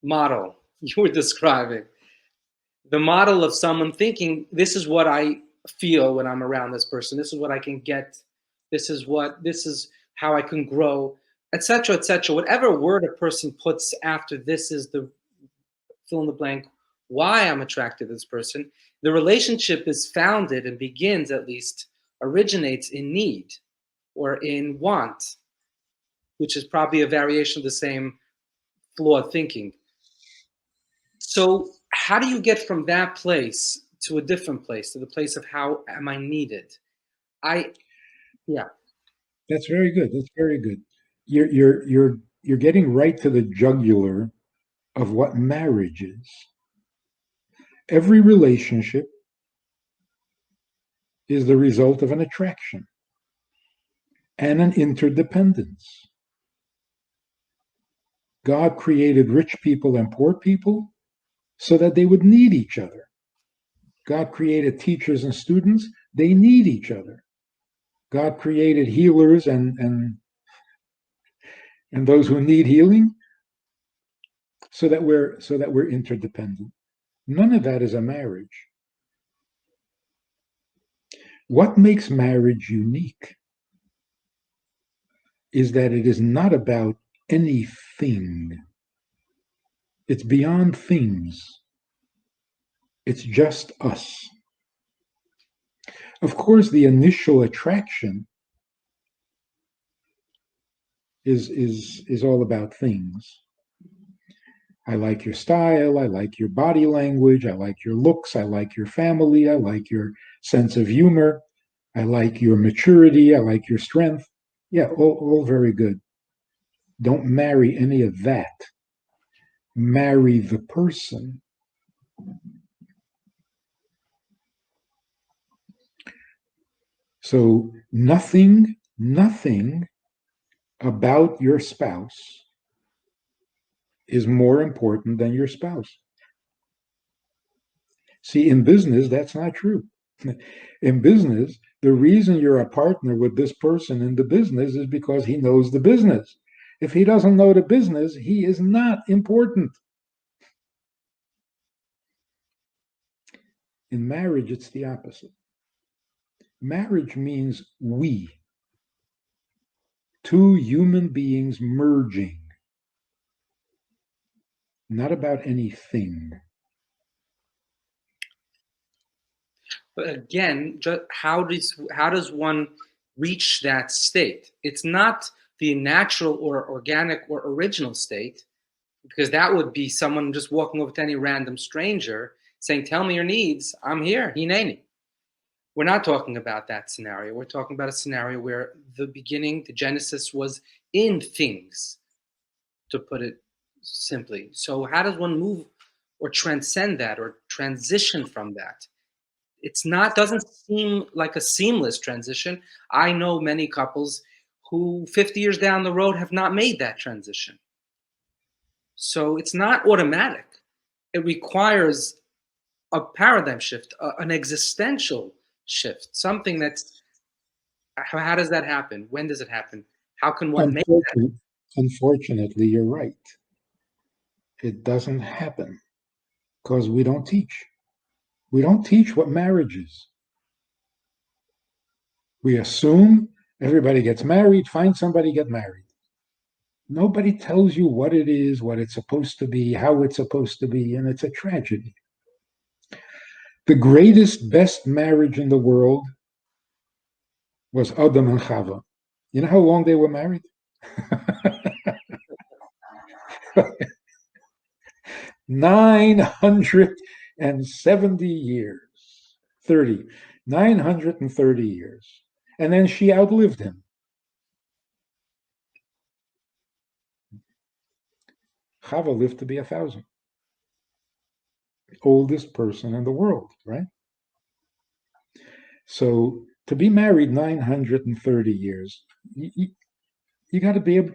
model you were describing. The model of someone thinking, this is what I feel when I'm around this person. This is what I can get. This is how I can grow, etc., etc. Whatever word a person puts after this is the fill in the blank, why I'm attracted to this person. The relationship is founded and begins, at least, originates in need or in want, which is probably a variation of the same flawed thinking. So how do you get from that place to a different place, to the place of how am I needed? Yeah. That's very good. That's very good. You're getting right to the jugular of what marriage is. Every relationship is the result of an attraction and an interdependence. God created rich people and poor people so that they would need each other. God created teachers and students, they need each other. God created healers and those who need healing so that we're interdependent. None of that is a marriage. What makes marriage unique is that it is not about anything. It's beyond things. It's just us. Of course, the initial attraction is all about things. I like your style, I like your body language, I like your looks, I like your family, I like your sense of humor, I like your maturity, I like your strength. Yeah, all very good. Don't marry any of that. Marry the person. So Nothing about your spouse is more important than your spouse. See, in business, that's not true. In business, the reason you're a partner with this person in the business is because he knows the business. If he doesn't know the business, he is not important. In marriage, it's the opposite. Marriage means we, two human beings merging, not about anything. But again, how does one reach that state? It's not the natural or organic or original state, because that would be someone just walking over to any random stranger saying, "Tell me your needs. I'm here. Hineni." We're not talking about that scenario. We're talking about a scenario where the beginning, the genesis, was in things, to put it simply. So how does one move or transcend that or transition from that? Doesn't seem like a seamless transition. I know many couples who 50 years down the road have not made that transition. So it's not automatic. It requires a paradigm shift, an existential shift, something that's, how does that happen? When does it happen? How can one make that? Unfortunately, you're right. It doesn't happen because we don't teach. We don't teach what marriage is. We assume everybody gets married, find somebody, get married. Nobody tells you what it is, what it's supposed to be, how it's supposed to be, and it's a tragedy. The greatest, best marriage in the world was Adam and Chava. You know how long they were married? 970 years. 930 years. And then she outlived him. Chava lived to be 1,000. Oldest person in the world, right? So to be married 930 years, you got to be able.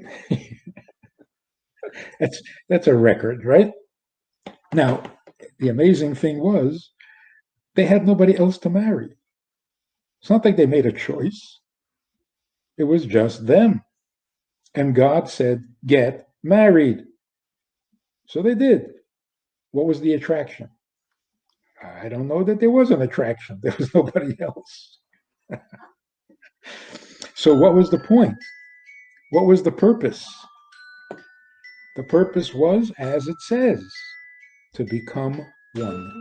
that's a record, right? Now, the amazing thing was they had nobody else to marry. It's not like they made a choice. It was just them. And God said, get married. So they did. What was the attraction? I don't know that there was an attraction. There was nobody else. So what was the point? What was the purpose? The purpose was, as it says, to become one.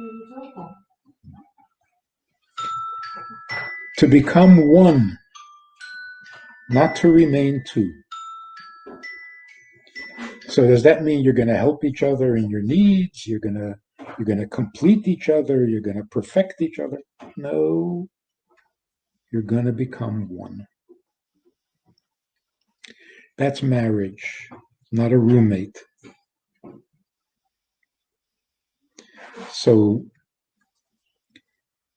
To become one, not to remain two. So does that mean you're going to help each other in your needs? You're going to complete each other? You're going to perfect each other? No. You're going to become one. That's marriage, not a roommate. So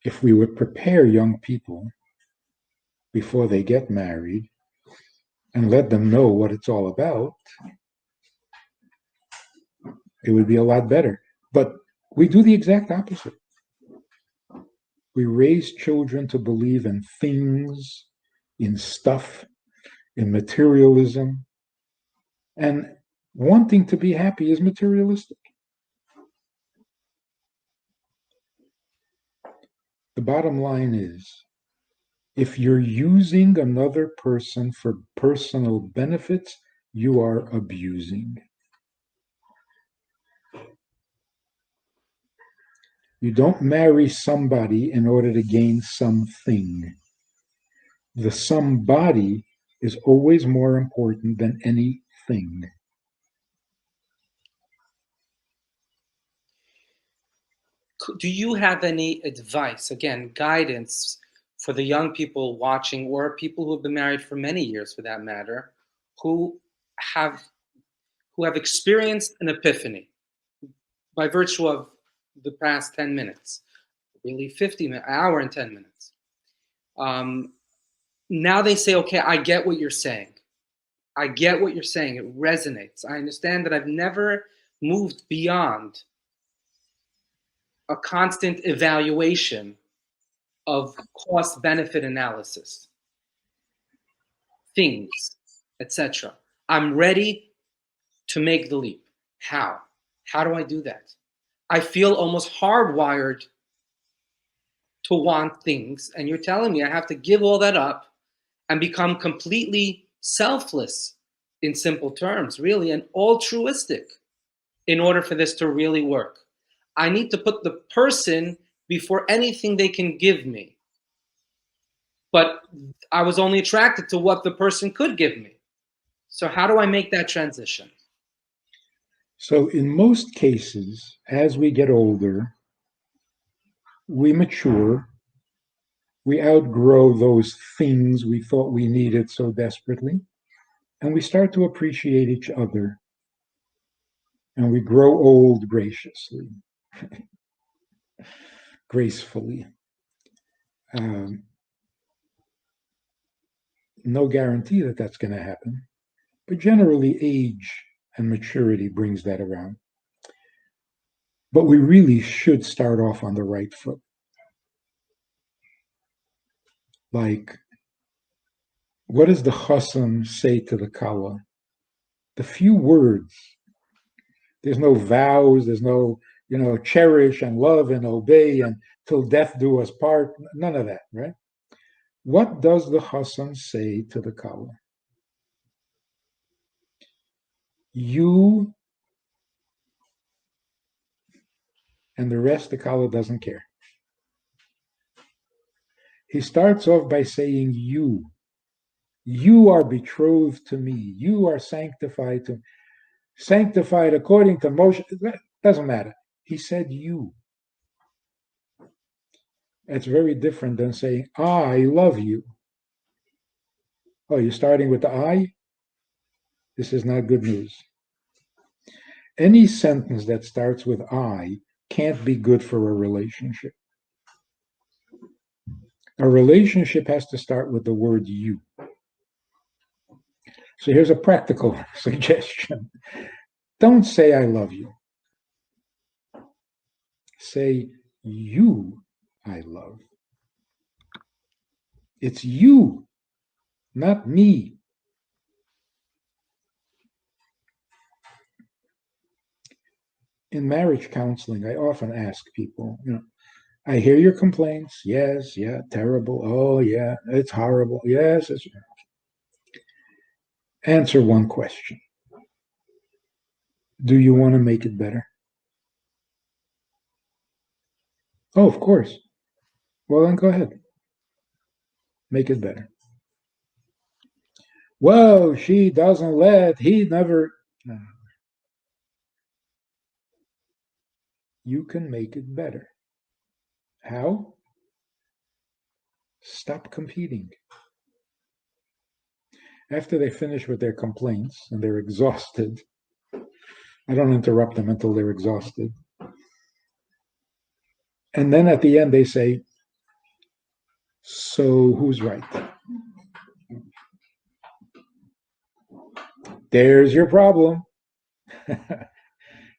if we would prepare young people before they get married and let them know what it's all about, it would be a lot better. But we do the exact opposite. We raise children to believe in things, in stuff, in materialism. And wanting to be happy is materialistic. The bottom line is, if you're using another person for personal benefits, you are abusing. You don't marry somebody in order to gain something. The somebody is always more important than anything. Do you have any advice, again, guidance for the young people watching, or people who have been married for many years, for that matter, who have experienced an epiphany by virtue of the past 10 minutes, really 50 minutes, hour and 10 minutes? now they say, okay, I get what you're saying. I get what you're saying. It resonates. I understand that I've never moved beyond a constant evaluation of cost benefit analysis, things, etc. I'm ready to make the leap. How? How do I do that? I feel almost hardwired to want things, and you're telling me I have to give all that up and become completely selfless in simple terms, really, and altruistic in order for this to really work. I need to put the person before anything they can give me. But I was only attracted to what the person could give me. So how do I make that transition? So in most cases, as we get older, we mature, we outgrow those things we thought we needed so desperately, and we start to appreciate each other, and we grow old graciously, gracefully. No guarantee that that's going to happen, but generally age and maturity brings that around. But we really should start off on the right foot. Like, what does the Chasam say to the Kala? The few words. There's no vows, there's no, cherish and love and obey and till death do us part. None of that, right? What does the Chasam say to the Kala? You and the rest, the Kala doesn't care. He starts off by saying, you are betrothed to me. You are sanctified to sanctified according to Moshe. Doesn't matter. He said you. It's very different than saying, I love you. Oh, you're starting with the I? This is not good news. Any sentence that starts with I can't be good for a relationship. A relationship has to start with the word you. So here's a practical suggestion. Don't say I love you. Say you I love. It's you, not me. In marriage counseling, I often ask people, I hear your complaints. Yes, yeah, terrible. Oh, yeah, it's horrible. Yes, it's. Answer one question. Do you want to make it better? Oh, of course. Well, then go ahead. Make it better. Well, she doesn't he never. No. You can make it better. How? Stop competing. After they finish with their complaints and they're exhausted, I don't interrupt them until they're exhausted. And then at the end, they say, so who's right? There's your problem.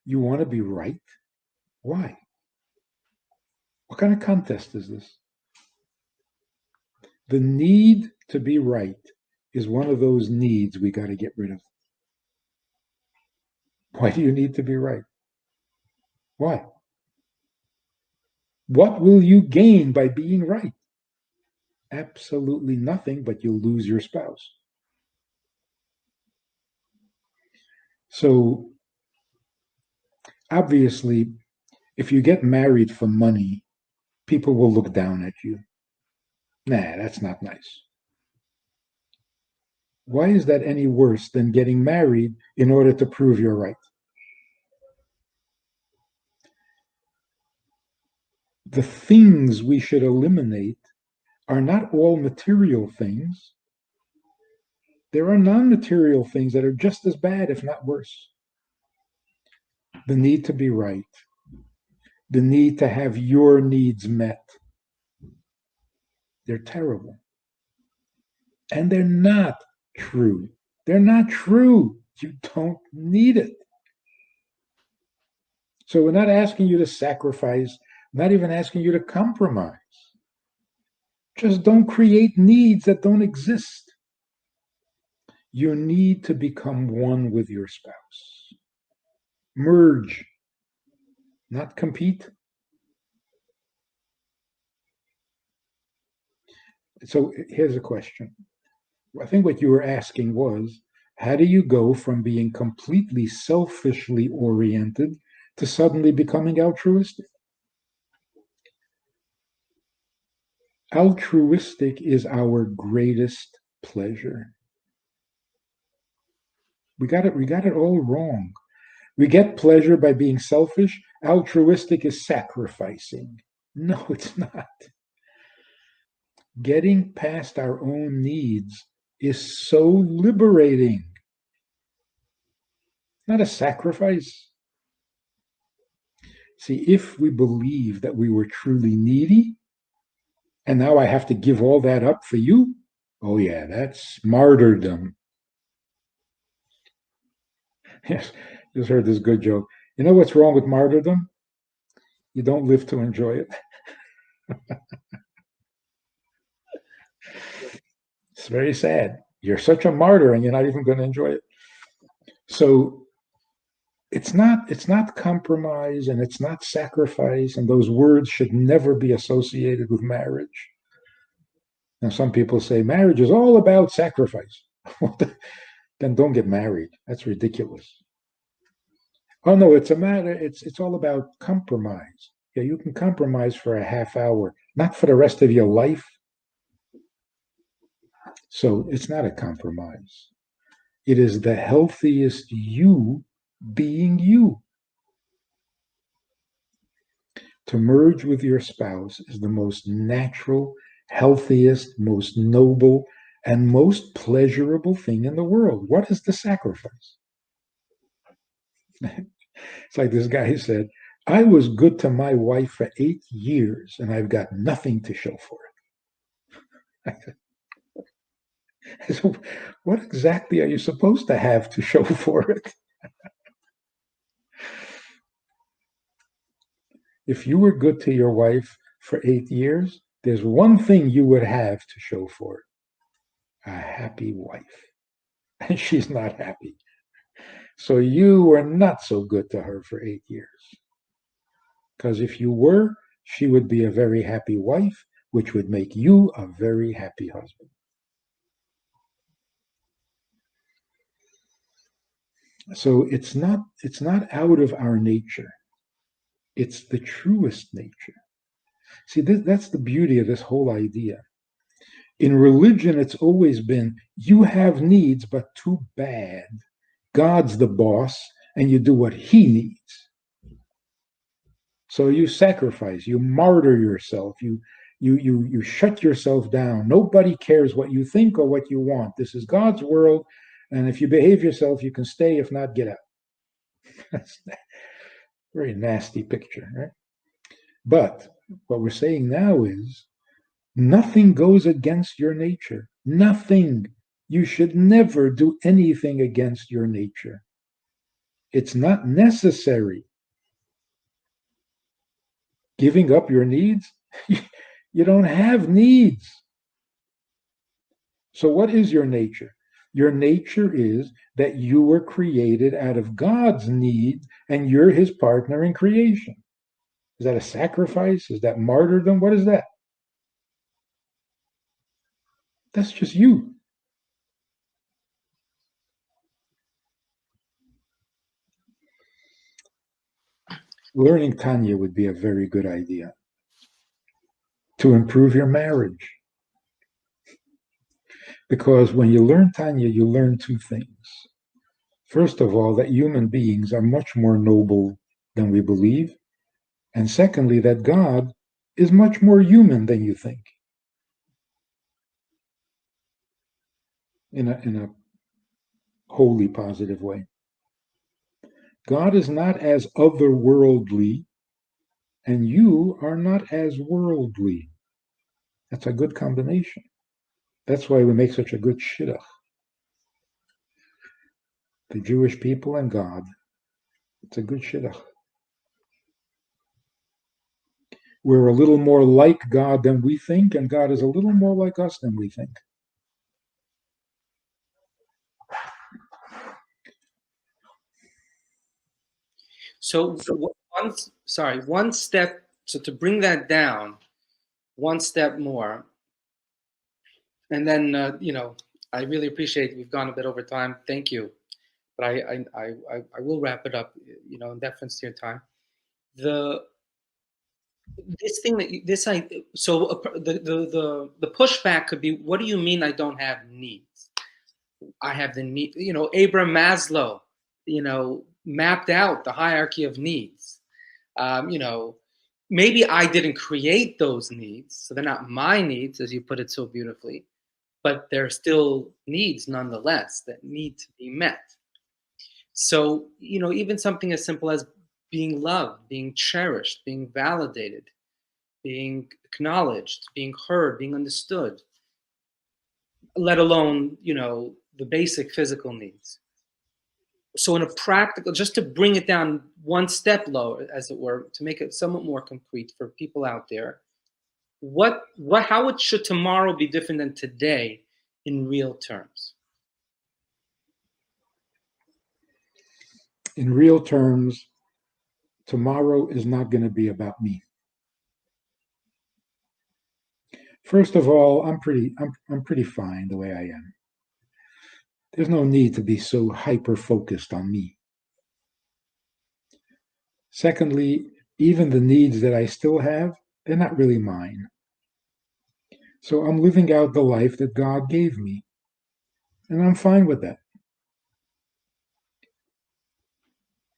You want to be right? Why? What kind of contest is this? The need to be right is one of those needs we got to get rid of. Why do you need to be right? Why? What will you gain by being right? Absolutely nothing, but you'll lose your spouse. So, obviously, if you get married for money, people will look down at you. Nah, that's not nice. Why is that any worse than getting married in order to prove you're right? The things we should eliminate are not all material things. There are non-material things that are just as bad, if not worse. The need to be right, the need to have your needs met. They're terrible. And they're not true. They're not true. You don't need it. So we're not asking you to sacrifice, not even asking you to compromise. Just don't create needs that don't exist. You need to become one with your spouse. Merge, not compete. So here's a question. I think what you were asking was, how do you go from being completely selfishly oriented to suddenly becoming altruistic? Altruistic is our greatest pleasure. We got it all wrong. We get pleasure by being selfish. Altruistic is sacrificing. No, it's not. Getting past our own needs is so liberating. Not a sacrifice. See, if we believe that we were truly needy, and now I have to give all that up for you, oh yeah, that's martyrdom. Yes, just heard this good joke. You know what's wrong with martyrdom? You don't live to enjoy it. It's very sad. You're such a martyr and you're not even going to enjoy it. So it's not compromise and it's not sacrifice, and those words should never be associated with marriage. Now some people say marriage is all about sacrifice. Then don't get married. That's ridiculous. Oh no, it's all about compromise. Yeah, you can compromise for a half hour, not for the rest of your life. So it's not a compromise. It is the healthiest you being you. To merge with your spouse is the most natural, healthiest, most noble, and most pleasurable thing in the world. What is the sacrifice? It's like this guy said, I was good to my wife for 8 years and I've got nothing to show for it. So what exactly are you supposed to have to show for it? If you were good to your wife for 8 years, there's one thing you would have to show for it: a happy wife. And she's not happy. So you were not so good to her for 8 years. Because if you were, she would be a very happy wife, which would make you a very happy husband. So it's not out of our nature. It's the truest nature. See, that's the beauty of this whole idea. In religion, it's always been you have needs, but too bad. God's the boss, and you do what he needs. So you sacrifice, you martyr yourself, you shut yourself down. Nobody cares what you think or what you want. This is God's world, and if you behave yourself, you can stay. If not, get out. That's a very nasty picture, right? But what we're saying now is nothing goes against your nature. Nothing. You should never do anything against your nature. It's not necessary. Giving up your needs? You don't have needs. So, what is your nature? Your nature is that you were created out of God's need and you're his partner in creation. Is that a sacrifice? Is that martyrdom? What is that? That's just you. Learning Tanya would be a very good idea to improve your marriage. Because when you learn Tanya, you learn two things. First of all, that human beings are much more noble than we believe. And secondly, that God is much more human than you think. In a wholly positive way. God is not as otherworldly, and you are not as worldly. That's a good combination. That's why we make such a good shidduch. The Jewish people and God. It's a good shidduch. We're a little more like God than we think, and God is a little more like us than we think. So one step, so to bring that down, one step more, and then, I really appreciate we've gone a bit over time. Thank you. But I will wrap it up, in deference to your time. This thing that this I so the pushback could be, what do you mean I don't have needs? I have the need. Abraham Maslow, mapped out the hierarchy of needs. Maybe I didn't create those needs, so they're not my needs, as you put it so beautifully, but they're still needs nonetheless that need to be met. So, even something as simple as being loved, being cherished, being validated, being acknowledged, being heard, being understood, let alone, the basic physical needs. So in a practical, just to bring it down one step lower, as it were, to make it somewhat more concrete for people out there, how should tomorrow be different than today in real terms? In real terms, tomorrow is not going to be about me. First of all, I'm pretty fine the way I am. There's no need to be so hyper-focused on me. Secondly, even the needs that I still have, they're not really mine. So I'm living out the life that God gave me, and I'm fine with that.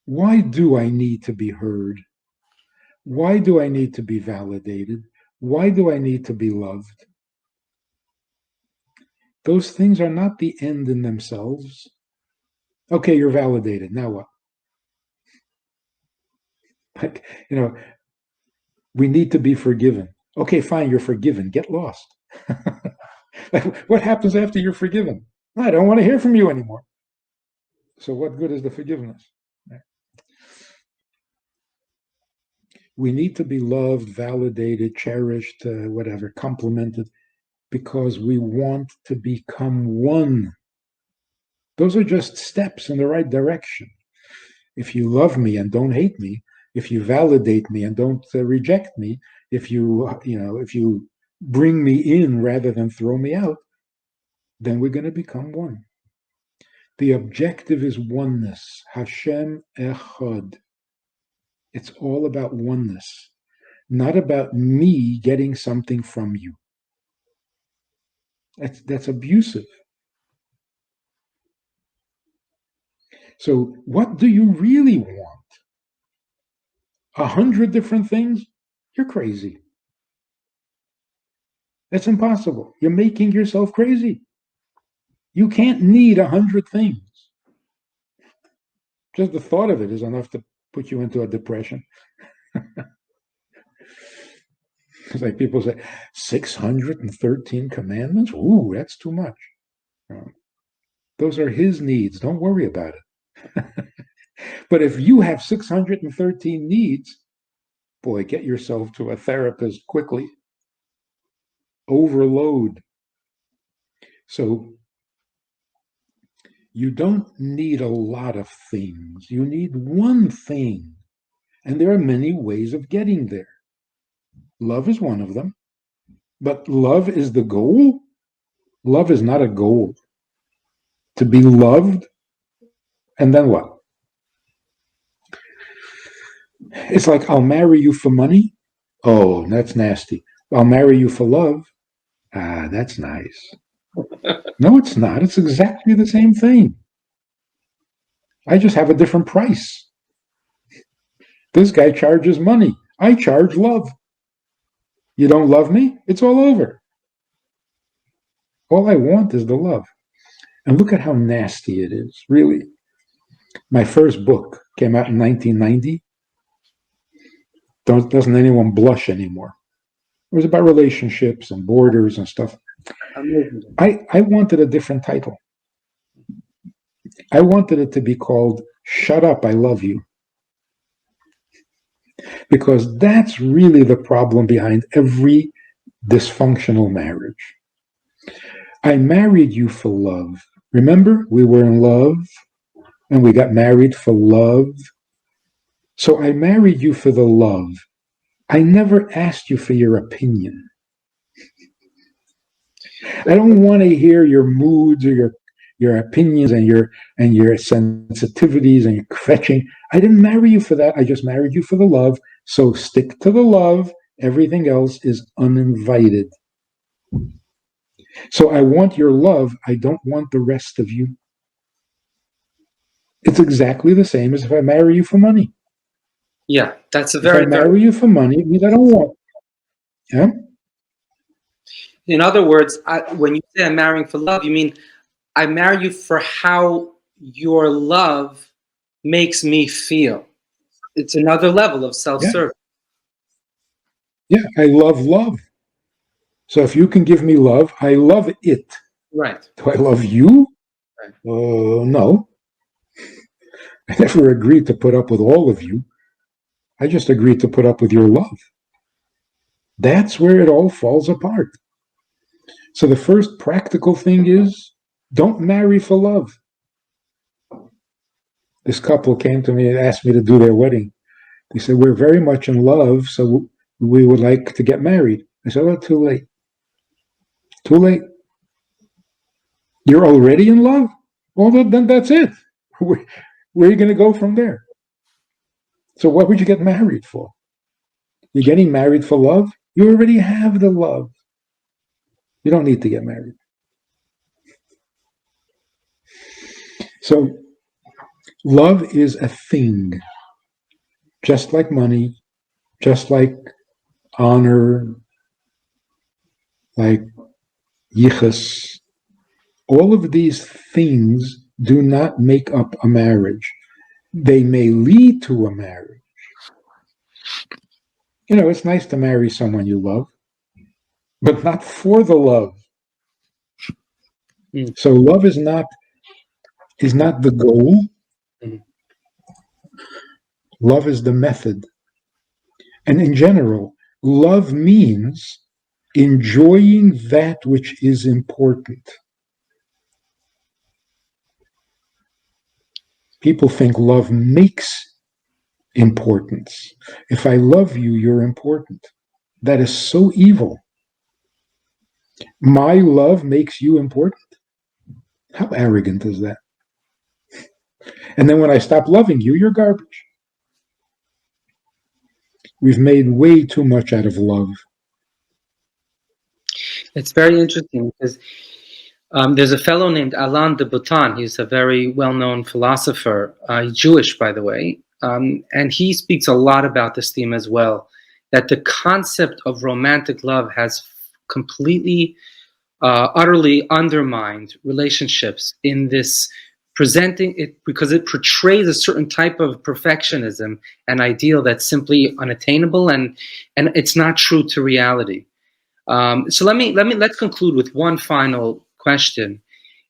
Why do I need to be heard? Why do I need to be validated? Why do I need to be loved? Those things are not the end in themselves. Okay, you're validated. Now what? Like, we need to be forgiven. Okay, fine, you're forgiven. Get lost. Like, what happens after you're forgiven? I don't want to hear from you anymore. So what good is the forgiveness? We need to be loved, validated, cherished, whatever, complimented, because we want to become one. Those are just steps in the right direction. If you love me and don't hate me, if you validate me and don't reject me, if you bring me in rather than throw me out, then we're going to become one. The objective is oneness. Hashem Echad. It's all about oneness, not about me getting something from you. That's abusive. So what do you really want? 100 different things? You're crazy. That's impossible. You're making yourself crazy. You can't need 100 things. Just the thought of it is enough to put you into a depression. It's like people say, 613 commandments? Ooh, that's too much. Those are his needs. Don't worry about it. But if you have 613 needs, boy, get yourself to a therapist quickly. Overload. So you don't need a lot of things. You need one thing. And there are many ways of getting there. Love is one of them. But love is the goal? Love is not a goal. To be loved, and then what? It's like, I'll marry you for money. Oh, that's nasty. I'll marry you for love. Ah, that's nice. No, it's not. It's exactly the same thing. I just have a different price. This guy charges money. I charge love. You don't love me? It's all over. All I want is the love. And look at how nasty it is, really. My first book came out in 1990. Doesn't anyone blush anymore? It was about relationships and borders and stuff. Amazing. I wanted a different title. I wanted it to be called Shut Up, I Love You. Because that's really the problem behind every dysfunctional marriage. I married you for love. Remember, we were in love and we got married for love. So I married you for the love. I never asked you for your opinion. I don't want to hear your moods or your opinions and your sensitivities and your kvetching. I didn't marry you for that. I just married you for the love. So stick to the love. Everything else is uninvited. So I want your love. I don't want the rest of you. It's exactly the same as if I marry you for money. Yeah, that's a If I marry you for money, it means I don't want. Yeah. In other words, when you say I'm marrying for love, you mean I marry you for how your love makes me feel. It's another level of self-service. Yeah, I love love. So if you can give me love, I love it. Right. Do I love you? Right. No. I never agreed to put up with all of you. I just agreed to put up with your love. That's where it all falls apart. So the first practical thing is don't marry for love. This couple came to me and asked me to do their wedding. They said, we're very much in love, so we would like to get married. I said, oh, too late. Too late. You're already in love? Well, then that's it. Where are you going to go from there? So what would you get married for? You're getting married for love? You already have the love. You don't need to get married. So love is a thing, just like money, just like honor, like yichus. All of these things do not make up a marriage. They may lead to a marriage. It's nice to marry someone you love, but not for the love. So love is not the goal. Love is the method. And in general, love means enjoying that which is important. People think love makes importance. If I love you, you're important. That is so evil. My love makes you important. How arrogant is that? And then when I stop loving you, you're garbage. We've made way too much out of love. It's very interesting because there's a fellow named Alain de Botton. He's a very well-known philosopher, Jewish, by the way, and he speaks a lot about this theme as well, that the concept of romantic love has completely, utterly undermined relationships in this presenting it, because it portrays a certain type of perfectionism and ideal that's simply unattainable, and it's not true to reality. So let's conclude with one final question.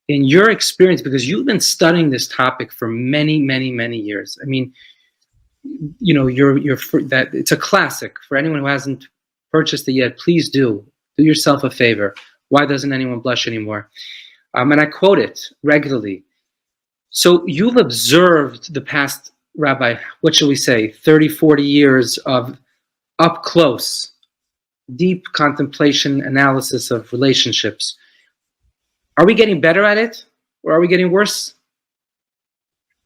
In your experience, because you've been studying this topic for many, many, many years. I mean, that it's a classic for anyone who hasn't purchased it yet. Please do yourself a favor. Why doesn't anyone blush anymore? And I quote it regularly. So you've observed the past, Rabbi, what shall we say, 30, 40 years of up close, deep contemplation, analysis of relationships. Are we getting better at it, or are we getting worse?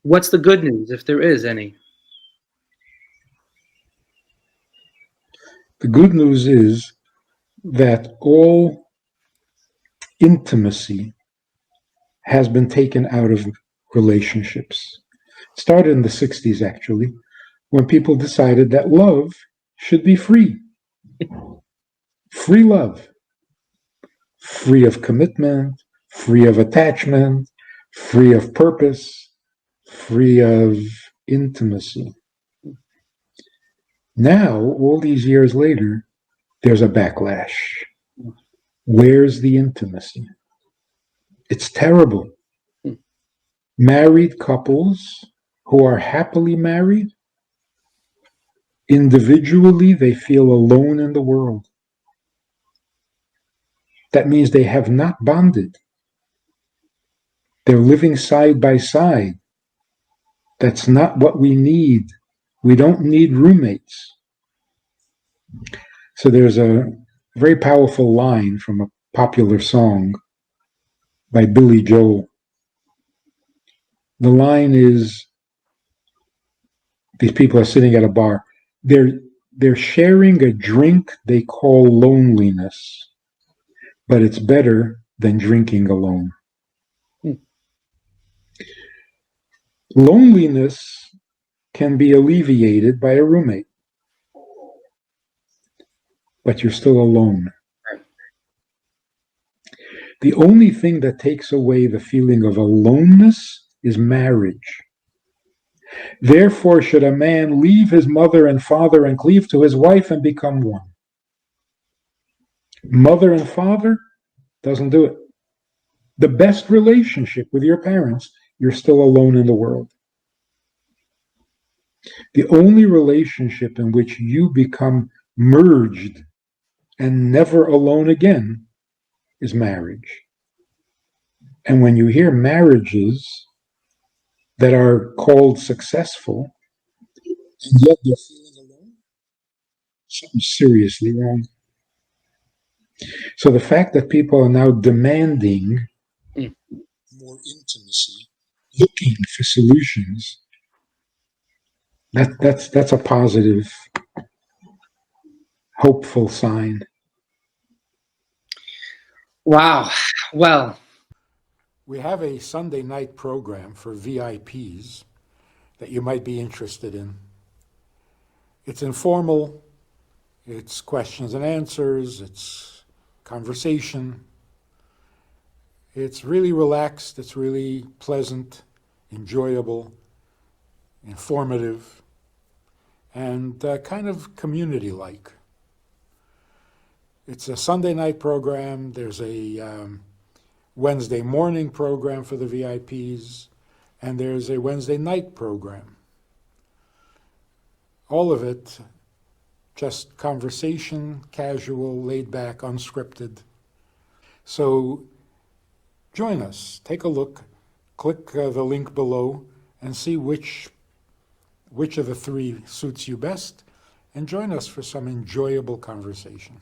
What's the good news, if there is any? The good news is that all intimacy has been taken out of relationships. It started in the 60s, actually, when people decided that love should be free. Free love. Free of commitment, free of attachment, free of purpose, free of intimacy. Now, all these years later, there's a backlash. Where's the intimacy? It's terrible. Hmm. Married couples who are happily married, individually, they feel alone in the world. That means they have not bonded. They're living side by side. That's not what we need. We don't need roommates. So there's a very powerful line from a popular song by Billy Joel. The line is, these people are sitting at a bar. They're sharing a drink they call loneliness, but it's better than drinking alone. Hmm. Loneliness can be alleviated by a roommate, but you're still alone. Right. The only thing that takes away the feeling of aloneness is marriage. Therefore, should a man leave his mother and father and cleave to his wife and become one. Mother and father doesn't do it. The best relationship with your parents, you're still alone in the world. The only relationship in which you become merged and never alone again is marriage. And when you hear marriages that are called successful, and yet they're feeling alone, something's seriously wrong. So the fact that people are now demanding more intimacy, looking for solutions, that's a positive, hopeful sign. Wow. Well, we have a Sunday night program for VIPs that you might be interested in. It's informal, it's questions and answers, it's conversation. It's really relaxed, it's really pleasant, enjoyable, informative, and kind of community-like. It's a Sunday night program. There's a Wednesday morning program for the VIPs, and there's a Wednesday night program. All of it just conversation, casual, laid back, unscripted. So join us, take a look, click the link below, and see which of the three suits you best, and join us for some enjoyable conversation.